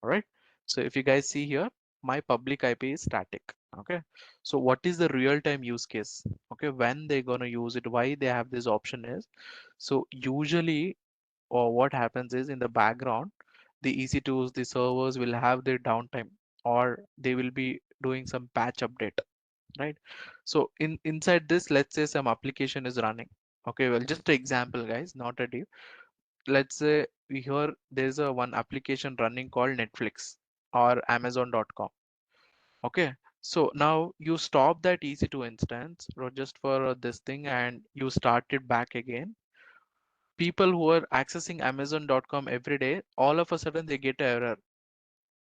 All right, so if you guys see here, my public IP is static. Okay, so what is the real-time use case? Okay, when they're gonna use it, why they have this option is, so usually, or what happens is in the background, the EC2s, the servers will have their downtime, or they will be doing some patch update, right? So inside this, let's say some application is running. Okay, well, just an example, guys, not a deep. Let's say we here there's a one application running called Netflix or Amazon.com. Okay, so now you stop that EC2 instance or just for this thing and you start it back again. People who are accessing Amazon.com every day, all of a sudden they get an error,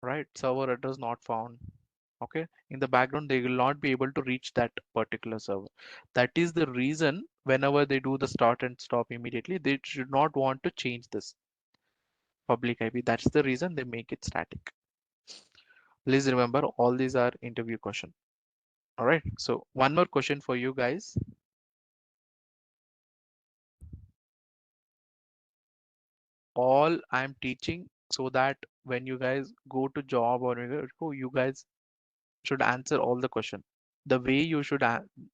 right? Server address not found. Okay, in the background they will not be able to reach that particular server. That is the reason whenever they do the start and stop immediately, they should not want to change this public IP. That's the reason they make it static. Please remember all these are interview question. All right. So one more question for you guys. All I'm teaching so that when you guys go to job or you guys should answer all the question. The way you should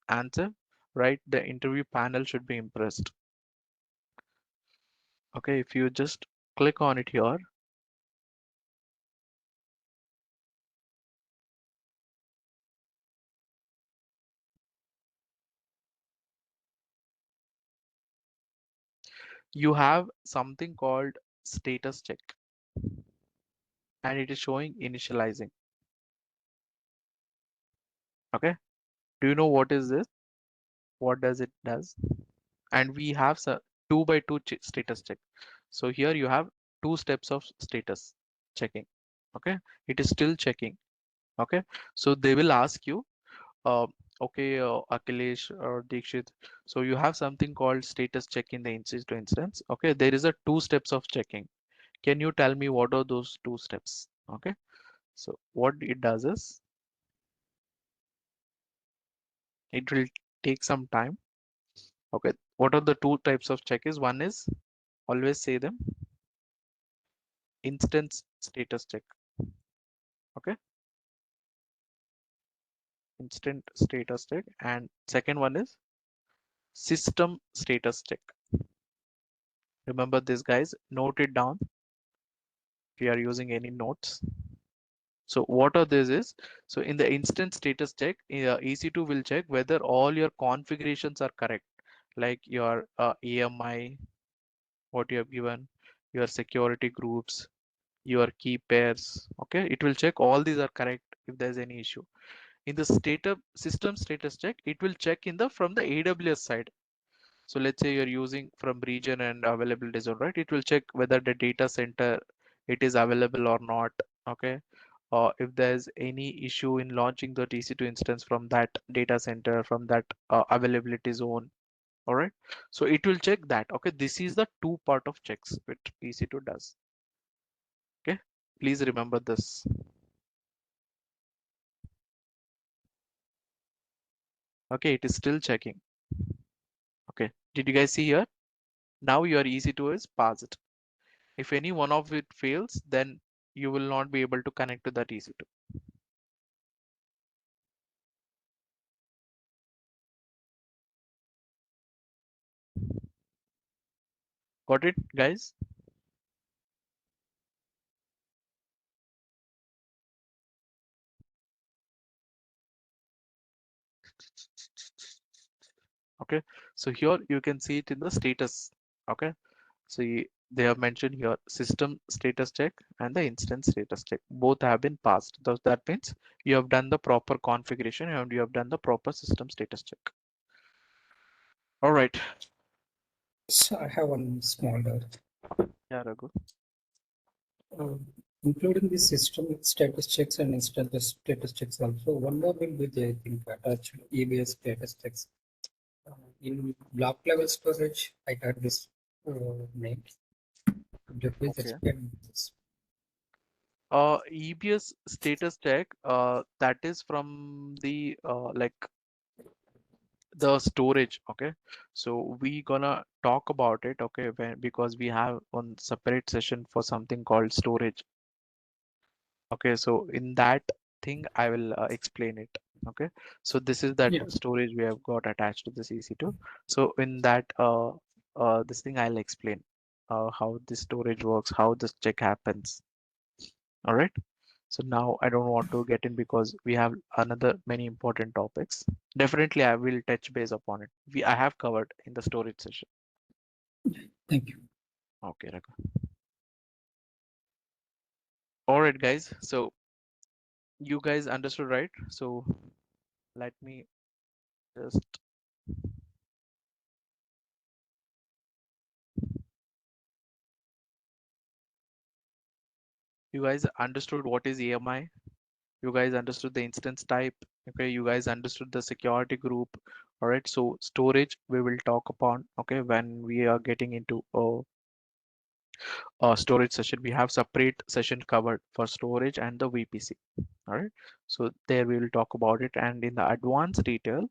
answer, right? The interview panel should be impressed. Okay. If you just click on it here, you have something called status check. and it is showing initializing. Okay, do you know what is this? What does it does? And we have 2 by 2 status check. So here you have 2 steps of status checking. Okay, it is still checking. Okay, so they will ask you, uh, okay, Akhilesh or Dikshit, so you have something called status check in the instance to instance. Okay, there is a 2 steps of checking. Can you tell me what are those 2 steps? Okay, so what it does is it will take some time. Okay, what are the 2 types of check is? One is, always say them, instance status check. Okay, instant status check, and second one is system status check. Remember this, guys, note it down if you are using any notes. So what are this is, so in the instant status check, EC2 will check whether all your configurations are correct, like your AMI, what you have given, your security groups, your key pairs. Okay, it will check all these are correct. If there's any issue in the system status check, it will check in the from the AWS side. So let's say you're using from region and availability zone, right? It will check whether the data center it is available or not. Okay, if there's any issue in launching the EC2 instance from that data center, from that availability zone. All right, so it will check that. Okay, this is the 2 part of checks which EC2 does. Okay, please remember this. Okay, it is still checking. Okay, did you guys see here? Now your EC2 is passed. If any one of it fails, then you will not be able to connect to that EC2. Got it, guys? Okay, so here you can see it in the status. Okay, so they have mentioned here system status check and the instance status check. Both have been passed. Thus, that means you have done the proper configuration and you have done the proper system status check. All right. So I have one small doubt. Yeah, Raghu. Uh, Including the system status checks and instant status checks also, one more will be there, I think, attached EBS status checks. In block level storage, I heard this name. Could you please Okay. explain this? EBS status check, that is from the like the storage. Okay, so we gonna talk about it. Okay, because we have one separate session for something called storage. Okay, so in that thing I will explain it. Okay, so this is that Yeah, storage we have got attached to this EC2. So in that this thing I'll explain how this storage works, how this check happens. All right, so now I don't want to get in because we have another many important topics. Definitely I will touch base upon it. I have covered in the storage session. thank you. Okay, Raghu. All right, guys, so you guys understood, right? So let me just, you guys understood what is AMI, you guys understood the instance type. Okay, you guys understood the security group. All right, so storage we will talk upon, okay, when we are getting into storage session. We have separate session covered for storage and the VPC. All right, so there we will talk about it, and in the advanced detail,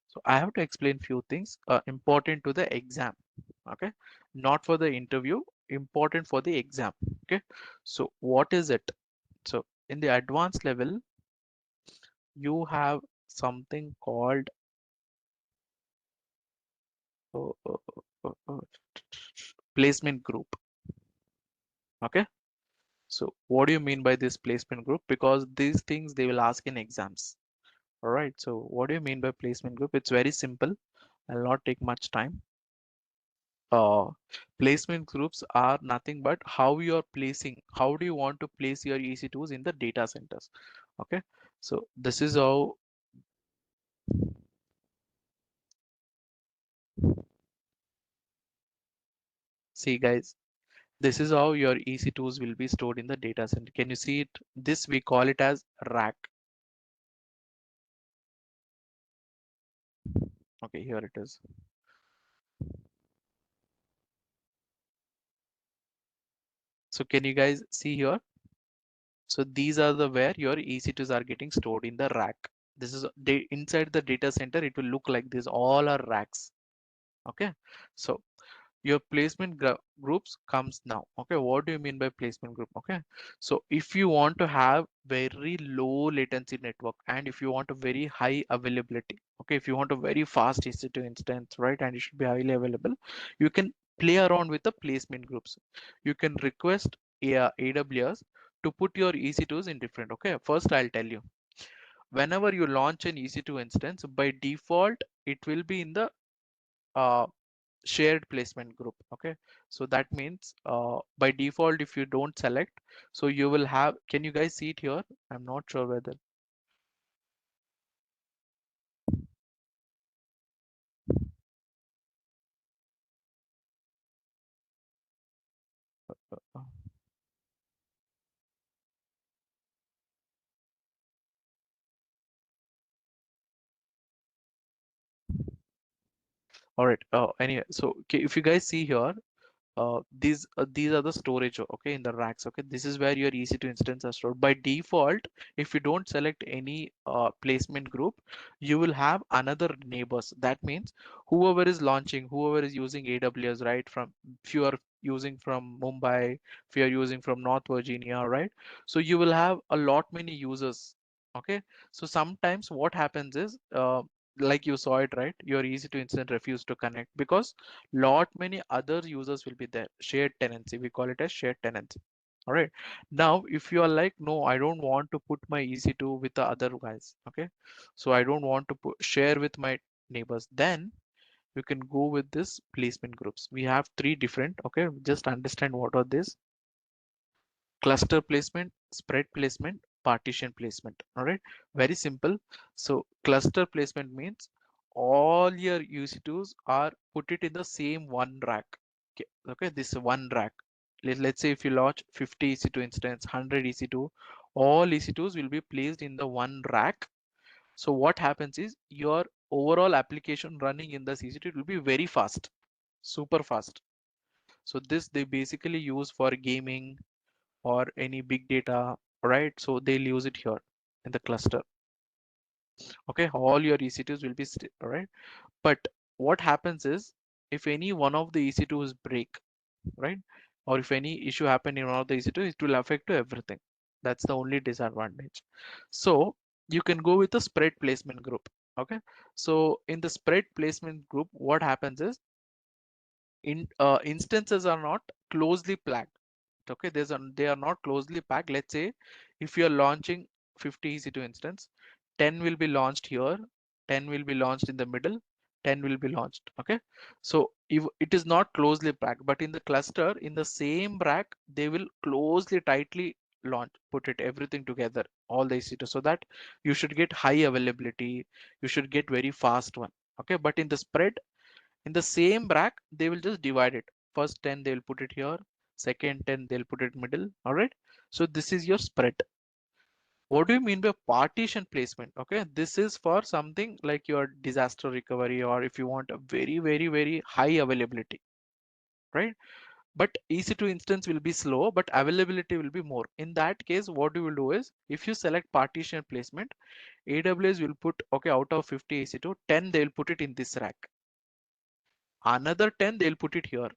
so I have to explain few things important to the exam. Okay, not for the interview, important for the exam. Okay, so what is it? So in the advanced level, you have something called uh, uh, uh, uh, placement group. Okay, so what do you mean by this placement group? Because these things they will ask in exams. All right, so what do you mean by placement group? It's very simple. I'll not take much time. placement groups are nothing but how you are placing, how do you want to place your EC2s in the data centers. Okay, so this is how. See guys, this is how your EC2s will be stored in the data center. Can you see it? This we call it as rack. Okay, here it is. So can you guys see here? So these are the where your EC2s are getting stored in the rack. This is inside the data center. It will look like this. All are racks. Okay. So your placement groups comes now. Okay, what do you mean by placement group? Okay, so if you want to have very low latency network and if you want a very high availability, okay, if you want a very fast EC2 instance, right, and it should be highly available, you can play around with the placement groups. You can request AWS to put your EC2s in different. Okay, first I'll tell you, whenever you launch an EC2 instance, by default it will be in the uh, shared placement group. Okay, so that means by default if you don't select, so you will have, can you guys see it here? I'm not sure whether uh, all right, anyway, so okay, if you guys see here, these are the storage, okay, in the racks. Okay, this is where your EC2 instance are stored by default. If you don't select any placement group, you will have another neighbors. That means whoever is launching, whoever is using AWS, right, from, if you are using from Mumbai, if you are using from North Virginia, right, so you will have a lot many users. Okay, so sometimes what happens is like you saw it, right, your EC2 instance refused to connect because lot many other users will be there. Shared tenancy, we call it as shared tenancy. All right, now if you are like, no, I don't want to put my EC2 with the other guys, okay, so I don't want to share with my neighbors, then you can go with this placement groups. We have three different. Okay, just understand what are this: cluster placement, spread placement, partition placement. All right, very simple. So cluster placement means all your EC2s are put it in the same one rack. Okay, okay, this one rack. Let's say if you launch 50 EC2 instance, 100 EC2, all EC2s will be placed in the one rack. So what happens is your overall application running in the EC2 will be very fast, super fast. So this they basically use for gaming or any big data, right? So they'll use it here in the cluster. Okay, all your EC2s will be right. But what happens is if any one of the EC2s break, right, or if any issue happen in one of the EC2, it will affect to everything. That's the only disadvantage. So you can go with a spread placement group. Okay, so in the spread placement group, what happens is instances are not closely packed. Okay, they are not closely packed. Let's say if you are launching 50 EC2 instance, 10 will be launched here, 10 will be launched in the middle, 10 will be launched. Okay, so if it is not closely packed, but in the cluster in the same rack they will closely tightly launch, put it everything together, all the EC2, so that you should get high availability, you should get very fast one. Okay, but in the spread, in the same rack they will just divide it. First 10 they will put it here, second 10 they'll put it middle. All right, so this is your spread. What do you mean by partition placement? Okay, this is for something like your disaster recovery, or if you want a very high availability, right? But EC2 instance will be slow but availability will be more. In that case, what you will do is if you select partition placement, AWS will put, okay, out of 50 EC2, 10 they'll put it in this rack, another 10 they'll put it here,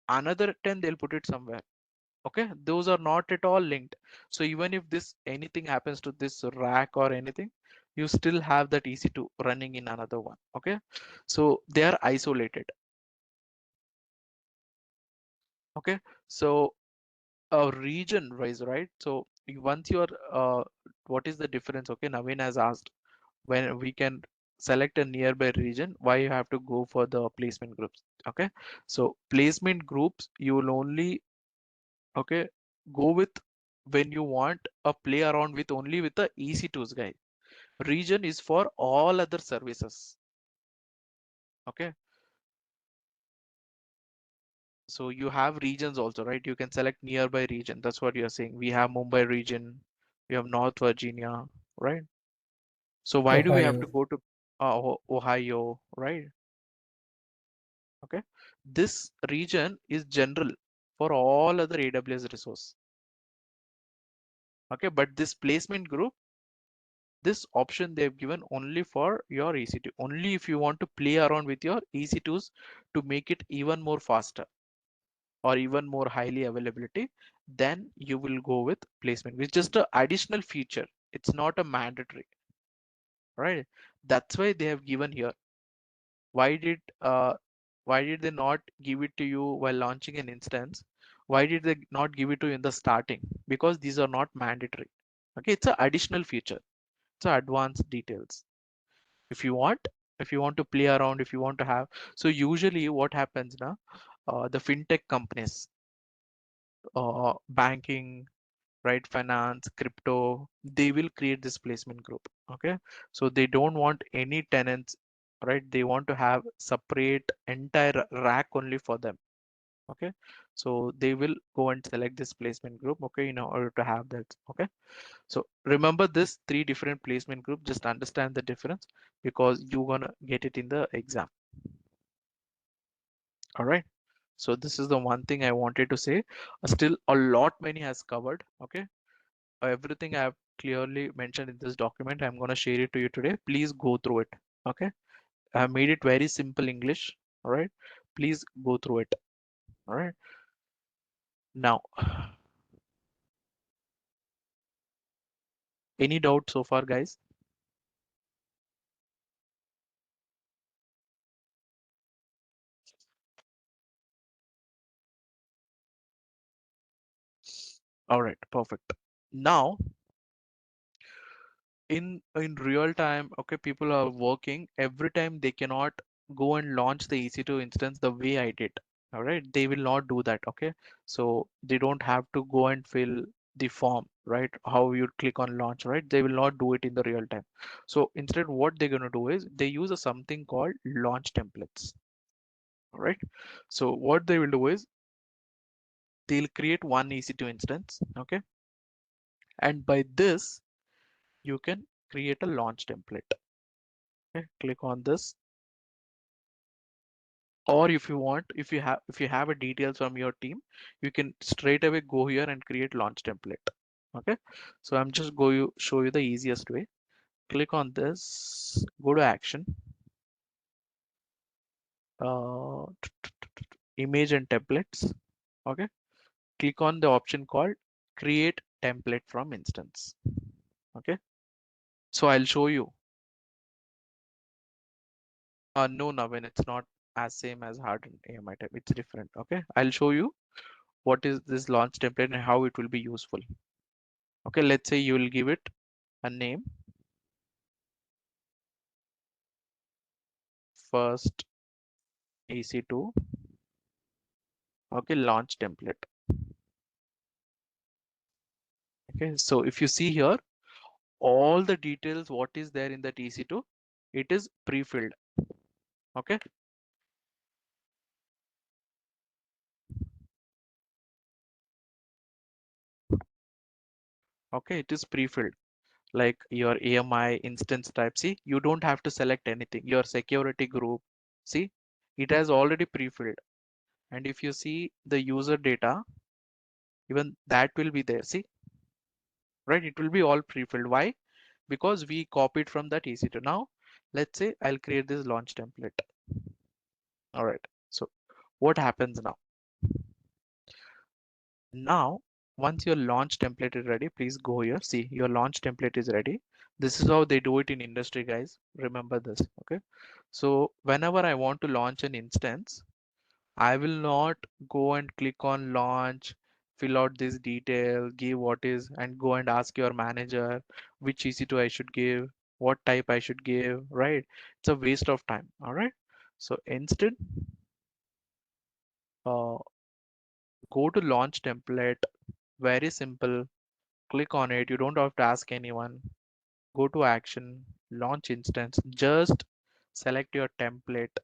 another 10 they'll put it somewhere. Okay, those are not at all linked. So even if this anything happens to this rack or anything, you still have that EC2 running in another one. Okay, so they are isolated. Okay, so region wise, right? So once you're what is the difference? Okay, Naveen has asked when we can select a nearby region, why you have to go for the placement groups. Okay, so placement groups you will only, okay, go with when you want a play around with only with the EC2s, guys. Region is for all other services. Okay, so you have regions also, right? You can select nearby region. That's what you're saying. We have Mumbai region, we have North Virginia, right? So why do we have to Ohio. go to Ohio, right? Okay, this region is general for all other AWS resource. Okay, but this placement group, this option they've given only for your EC2. Only if you want to play around with your EC2s to make it even more faster or even more highly availability, then you will go with placement, which is just an additional feature. It's not a mandatory, right? That's why they have given here. Why did they not give it to you while launching an instance? Why did they not give it to you in the starting? Because these are not mandatory. Okay, it's an additional feature. It's a advanced details. If you want, if you want to play around, if you want to have, so usually what happens now, the fintech companies, banking, right, finance, crypto, they will create this placement group. Okay, so they don't want any tenants, right? They want to have separate entire rack only for them. Okay, so they will go and select this placement group, okay, in order to have that. Okay, so remember this three different placement group, just understand the difference because you're gonna get it in the exam. All right, so this is the one thing I wanted to say. Still a lot many has covered. Okay, everything I have clearly mentioned in this document, I'm going to share it to you today. Please go through it. Okay, I have made it very simple English. All right, please go through it. All right, now any doubt so far, guys? All right, perfect. Now in real time, okay, people are working every time. They cannot go and launch the EC2 instance the way I did. All right, they will not do that. Okay, so they don't have to go and fill the form, right? How you click on launch, right? They will not do it in the real time. So instead what they're going to do is they use a something called launch templates. All right, so what they will do is they'll create one EC2 instance. Okay, and by this you can create a launch template. Okay, click on this, or if you want, if you have a details from your team, you can straight away go here and create launch template. Okay, so I'm just going to show you the easiest way. Click on this, go to action, uh, image and templates. Okay, click on the option called create template from instance. Okay, so I'll show you. No, Navin, it's not as same as hardened AMI type. It's different. Okay, I'll show you what is this launch template and how it will be useful. Okay, let's say you will give it a name, first EC2. Okay, launch template. Okay, so if you see here, all the details, what is there in that EC2, it is pre-filled. Okay, okay, it is pre-filled, like your AMI instance type. See, you don't have to select anything. Your security group, see, it has already pre-filled. And if you see the user data, even that will be there. See, right, it will be all pre-filled. Why? Because we copied from that EC2. Now let's say I'll create this launch template. All right, so what happens now? Now once your launch template is ready, please go here. See, your launch template is ready. This is how they do it in industry, guys. Remember this. Okay, so whenever I want to launch an instance, I will not go and click on launch, fill out this detail, give what is, and go and ask your manager which EC2 I should give. what type I should give, right? It's a waste of time. All right. So instead, uh, go to launch template. Very simple. Click on it. You don't have to ask anyone. Go to action, launch instance. Just select your template.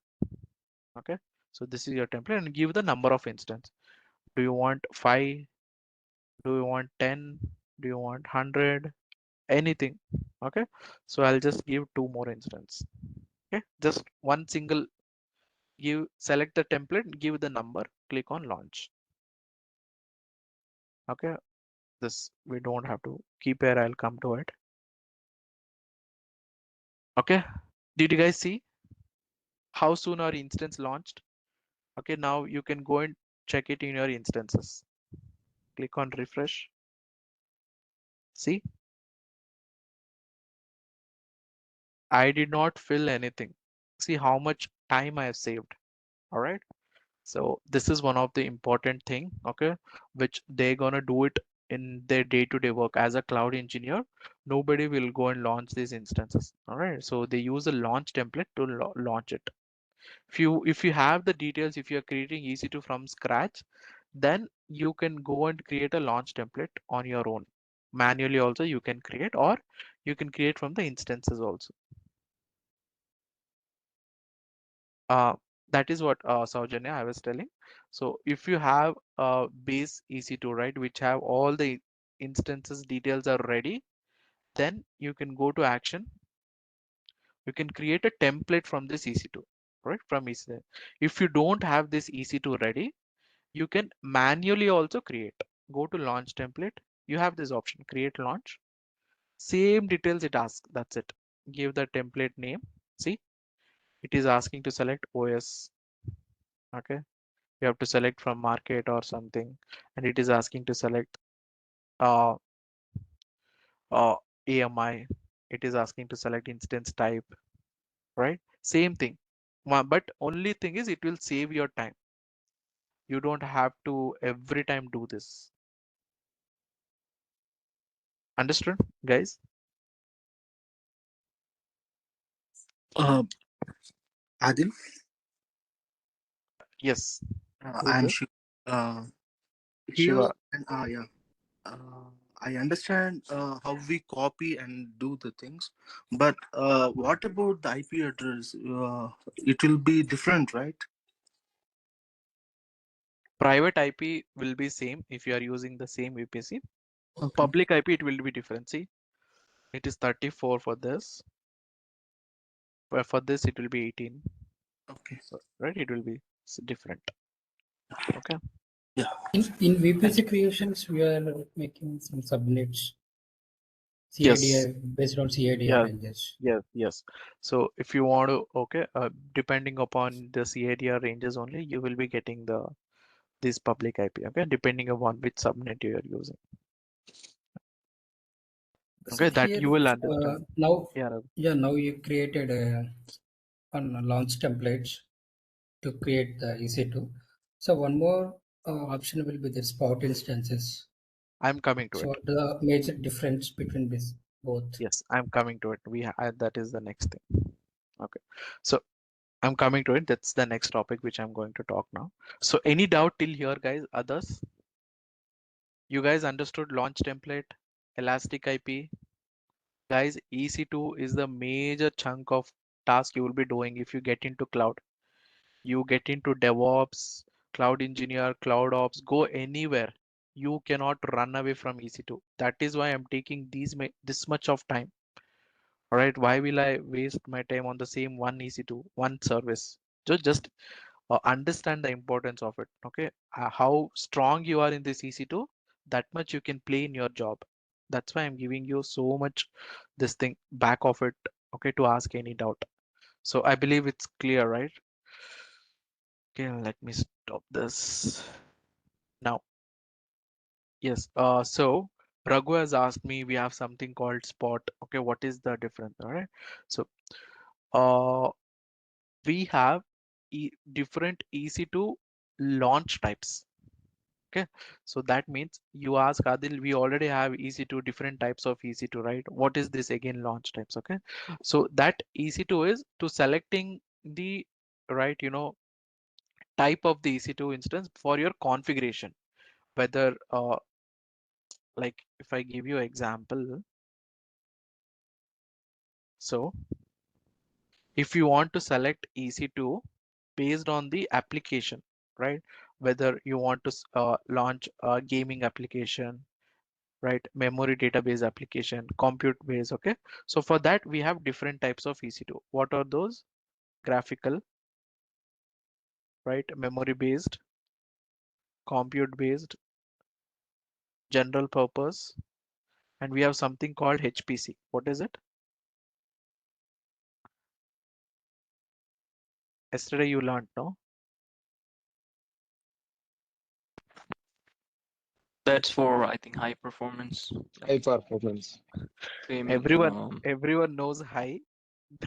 Okay. So this is your template and give the number of instance. Do you want 5? Do you want 10? Do you want 100? Anything. Okay. So I'll just give 2 more instance. Okay. Just one single, select the template, give the number, click on launch. Okay. This we don't have to keep here. I'll come to it. Okay. Did you guys see how soon our instance launched? Okay. Now you can go and check it in your instances. Click on refresh. See, I did not fill anything. See how much time I have saved. All right. So this is one of the important thing, okay, which they're gonna do it in their day-to-day work as a cloud engineer. Nobody will go and launch these instances. All right. So they use a launch template to launch it. If you have the details, if you're creating EC2 from scratch, then you can go and create a launch template on your own. Manually also you can create, or you can create from the instances also. Uh, that is what Saujanya I was telling. So if you have a base EC2, right, which have all the instances details are ready, then you can go to action. You can create a template from this EC2, right? From EC2. If you don't have this EC2 ready, you can manually also create. Go to launch template. You have this option, create launch. Same details it asks. That's it. Give the template name. See, it is asking to select OS. Okay. You have to select from market or something, and it is asking to select uh, uh, AMI. It is asking to select instance type, right? Same thing. But only thing is it will save your time. You don't have to every time do this. Understood, guys? Uh, Adil, Yes. Who is I'm this? sure. Uh, Here, Shiva. yeah, uh, I understand how we copy and do the things, but what about the IP address? It will be different, right? Private IP will be same if you are using the same VPC. Okay. Public IP it will be different. See, it is 34 for this. For this it will be 18. Okay. So right, it will be different. Okay. Yeah. In VPC creations, we are making some subnets, Yes. CIDR based on CIDR Yes. ranges. Yes. So if you want to, okay, depending upon the CADR ranges only, you will be getting this public IP. Okay, depending upon which subnet you are using. So Okay, that here you will understand. now, Yeah. Raghu. yeah, now you created on launch templates to create the EC2. So one more option will be the spot instances. I'm coming to So it. what the major difference between this both? Yes, I'm coming to it. That is the next thing. Okay, so I'm coming to it. That's the next topic which I'm going to talk now. So any doubt till here, guys? Others? You guys understood launch template, elastic IP? Guys, EC2 is the major chunk of task you will be doing if you get into cloud. You get into DevOps, cloud engineer, cloud ops, go anywhere. You cannot run away from EC2. That is why I'm taking this much of time. All right, why will I waste my time on the same one EC2, one service? Just understand the importance of it. Okay, how strong you are in this EC2, that much you can play in your job. That's why I'm giving you so much this thing back of it. Okay, to ask any doubt. So I believe it's clear, right? Okay, let me stop this now. Yes. So Raghu has asked me, we have something called spot. Okay, what is the difference? All right. So uh, we have different EC2 launch types. Okay, so that means you ask Adil, we already have EC2, different types of EC2, right? What is this again, launch types? Okay, so that EC2 is to selecting the right, type of the EC2 instance for your configuration, whether like if I give you example, so if you want to select EC2 based on the application, right? Whether you want to launch a gaming application, right? Memory database application, compute base. Okay. So for that, we have different types of EC2. What are those? Graphical, right? Memory based, compute based, general purpose, and we have something called HPC. What is it? Yesterday you learned, no? That's for, I think, high performance, High like performance. gaming. Everyone knows high.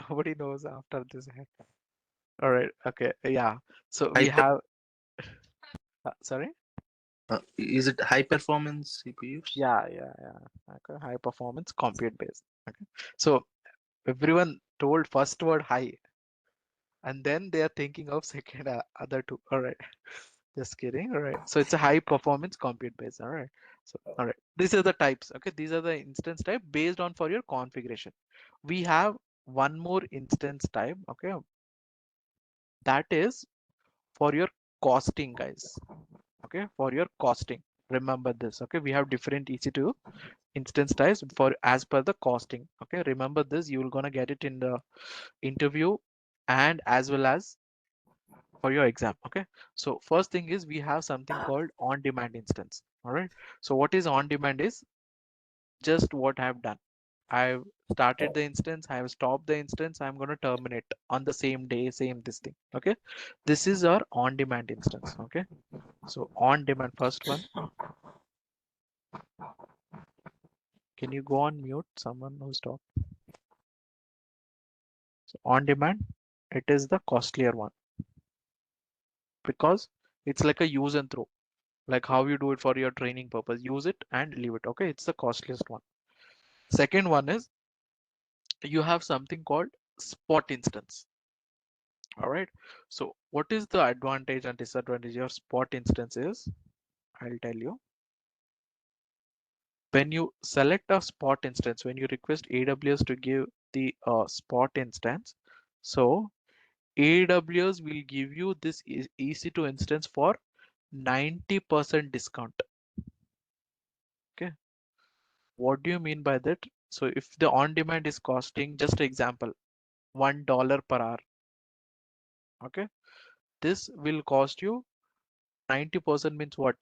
Nobody knows after this hack. All right. Okay. Yeah. So we High, have, sorry. is it high performance CPUs? Yeah. Okay. High performance compute based. Okay. So everyone told first word high, and then they are thinking of second other two. All right. Just kidding. All right. So it's a high performance compute based. All right. So, all right. These are the types. Okay. These are the instance type based on for your configuration. We have one more instance type. Okay. That is for your costing, guys. Okay. For your costing. Remember this. Okay. We have different EC2 instance types for as per the costing. Okay. Remember this. You will gonna get it in the interview and as well as for your exam. Okay, so first thing is we have something called on demand instance. All right, so what is on demand is just what I've done. I've started the instance, I've stopped the instance, I'm going to terminate on the same day, same this thing. Okay, this is our on demand instance. Okay, so on demand, first one, can you go on mute, someone who stopped? So on demand, it is the costlier one because it's like a use and throw, like how you do it for your training purpose, use it and leave it. Okay, it's the costliest one. Second one is you have something called spot instance. All right, so what is the advantage and disadvantage of spot instance is, I'll tell you. When you select a spot instance, when you request AWS to give the spot instance, so AWS will give you this EC2 instance for 90% discount. Okay, what do you mean by that? So if the on demand is costing, just example, $1 per hour, okay, this will cost you 90% means what?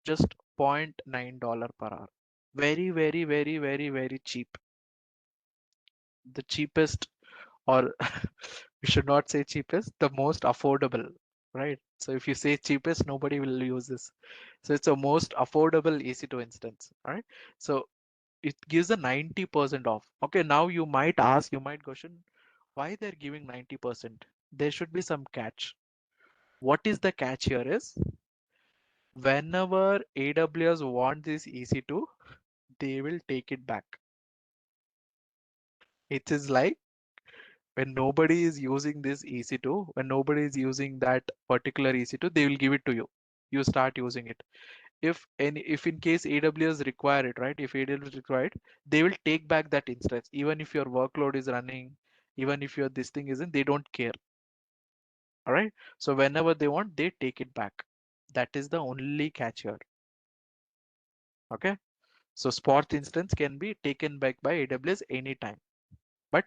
Just $0.9 per hour. Very cheap. The cheapest, or we should not say cheapest, the most affordable, right? So if you say cheapest, nobody will use this. So it's a most affordable EC2 instance. All right. So it gives a 90% off. Okay. Now you might ask, you might question, why they're giving 90%? There should be some catch. What is the catch here is, whenever AWS want this EC2, they will take it back. It is like when nobody is using this EC2, when nobody is using that particular EC2, they will give it to you. You start using it. If in case AWS require it, right? If AWS require it, they will take back that instance. Even if your workload is running, even if your this thing isn't, they don't care. All right. So whenever they want, they take it back. That is the only catch here. Okay. So spot instance can be taken back by AWS anytime, but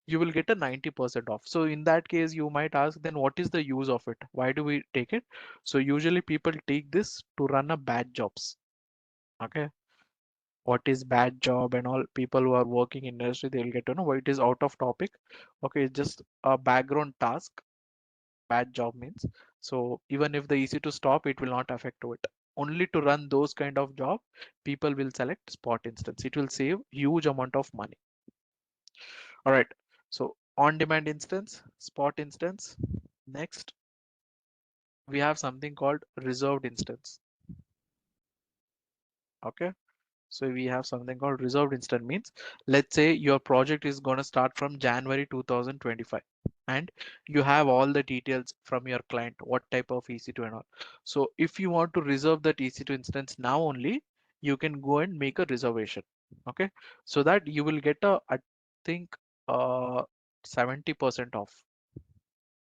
you will get a 90% off. So in that case, you might ask, then what is the use of it? Why do we take it? So usually people take this to run a bad jobs. Okay. What is bad job and all, people who are working in industry, they'll get to know why it is out of topic. Okay. It's just a background task. Bad job means. So even if the easy to stop, it will not affect to it. Only to run those kind of job, people will select spot instance. It will save huge amount of money. All right. So on demand instance, spot instance. Next, we have something called reserved instance. Okay, so we have something called reserved instance means, let's say your project is going to start from January 2025 and you have all the details from your client, what type of EC2 and all. So if you want to reserve that EC2 instance now only, you can go and make a reservation. Okay, so that you will get a, I think, 70% off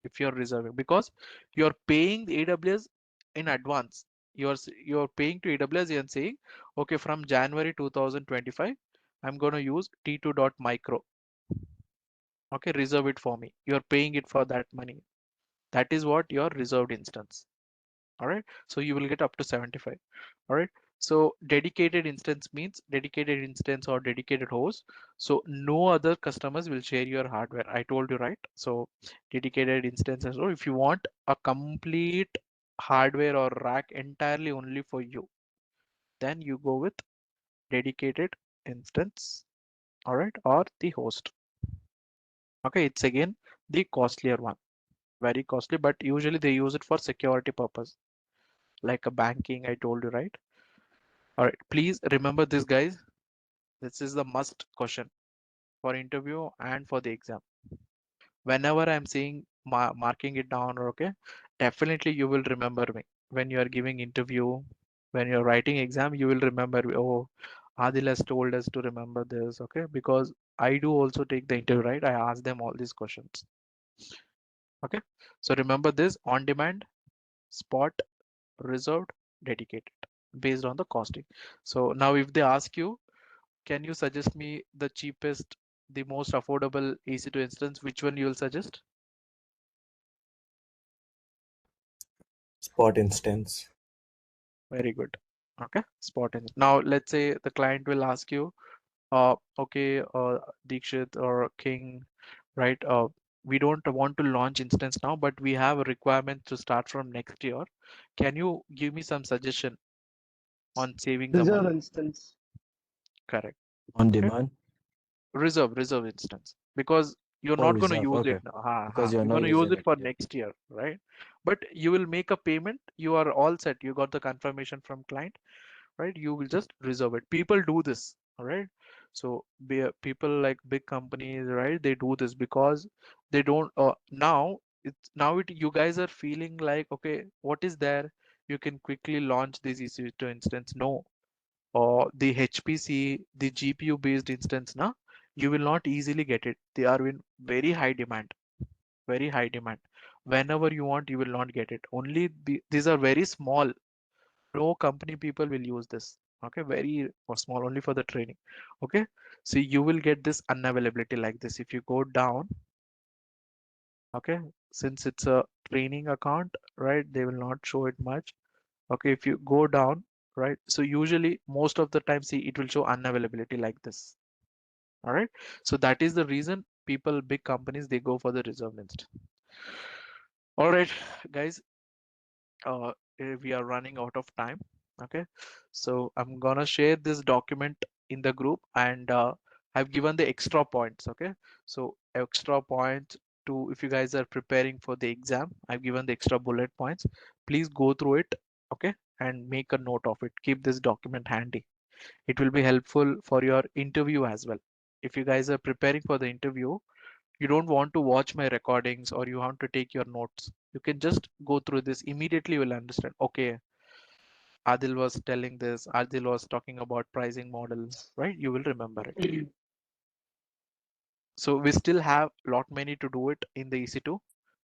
if you're reserving, because you're paying the AWS in advance. You're paying to AWS and saying, okay, from January 2025, I'm going to use T2.micro. Okay, reserve it for me. You're paying it for that money. That is what your reserved instance. All right, so you will get up to 75. All right, so dedicated instance means dedicated instance or dedicated host, so no other customers will share your hardware. I told you, right? So dedicated instances, or if you want a complete hardware or rack entirely only for you, then you go with dedicated instance. All right, or the host. Okay, it's again the costlier one, very costly, but usually they use it for security purpose, like a banking, I told you, right? All right, please remember this, guys. This is the must question for interview and for the exam. Whenever I'm saying marking it down, okay, definitely you will remember me. When you are giving interview, when you're writing exam, you will remember, oh, Adil has told us to remember this, okay? Because I do also take the interview, right? I ask them all these questions. Okay, so remember this: on demand, spot, reserved, dedicated, based on the costing. So now if they ask you, can you suggest me the cheapest, the most affordable EC2 instance? Which one you will suggest? Spot instance. Very good. Okay, spot in. Now let's say the client will ask you, okay, Dikshit or King, right? We don't want to launch instance now, but we have a requirement to start from next year. Can you give me some suggestion on saving the Reserve money? instance. Correct. On Okay. demand. Reserve instance, because you're Oh, not going to reserve. use it Okay. now. Because you're You're not going to use using it it. for Yeah. next year, right? But you will make a payment. You are all set. You got the confirmation from client, right? You will just reserve it. People do this, all right? So people like big companies, right? They do this because they don't. Now you guys are feeling like, okay, what is there? You can quickly launch this EC2 instance. No, or the HPC, the GPU based instance, now you will not easily get it. They are in very high demand, very high demand. Whenever you want, you will not get it. Only these are very small. No company people will use this. Okay, very for small, only for the training. Okay, so you will get this unavailability like this. If you go down, okay, since it's a training account, right, they will not show it much. Okay, if you go down, right, so usually most of the time, see, it will show unavailability like this. All right, so that is the reason people, big companies, they go for the reserve instance. All right, guys, we are running out of time. Okay, so I'm gonna share this document in the group, and I've given the extra points. Okay, so extra points to, if you guys are preparing for the exam, I've given the extra bullet points. Please go through it, okay, and make a note of it. Keep this document handy. It will be helpful for your interview as well. If you guys are preparing for the interview, you don't want to watch my recordings or you want to take your notes, you can just go through this. Immediately you will understand, okay, Adil was telling this, Adil was talking about pricing model, right? You will remember it. So we still have lot many to do it in the EC2.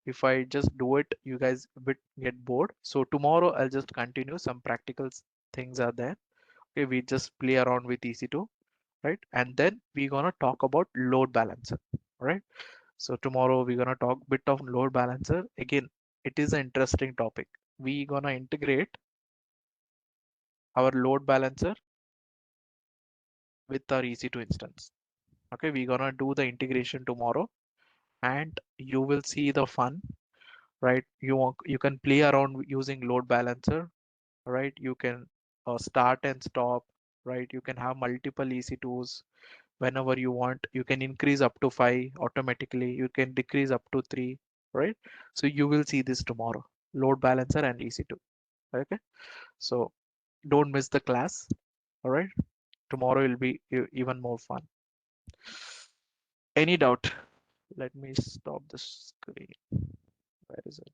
If I just do it, you guys bit get bored. So tomorrow I'll just continue. Some practical things are there. Okay, we just play around with EC2, right? And then we're gonna talk about load balancer, right? So tomorrow we're gonna talk bit of load balancer. Again, it is an interesting topic. We gonna integrate our load balancer with our EC2 instance. Okay, we're gonna do the integration tomorrow, and you will see the fun, right? You can play around using load balancer, right? You can start and stop, right? You can have multiple EC2s whenever you want. You can increase up to 5 automatically. You can decrease up to 3, right? So you will see this tomorrow. load balancer and EC2. Okay, so don't miss the class. All right, tomorrow will be even more fun. Any doubt? Let me stop the screen. Where is it?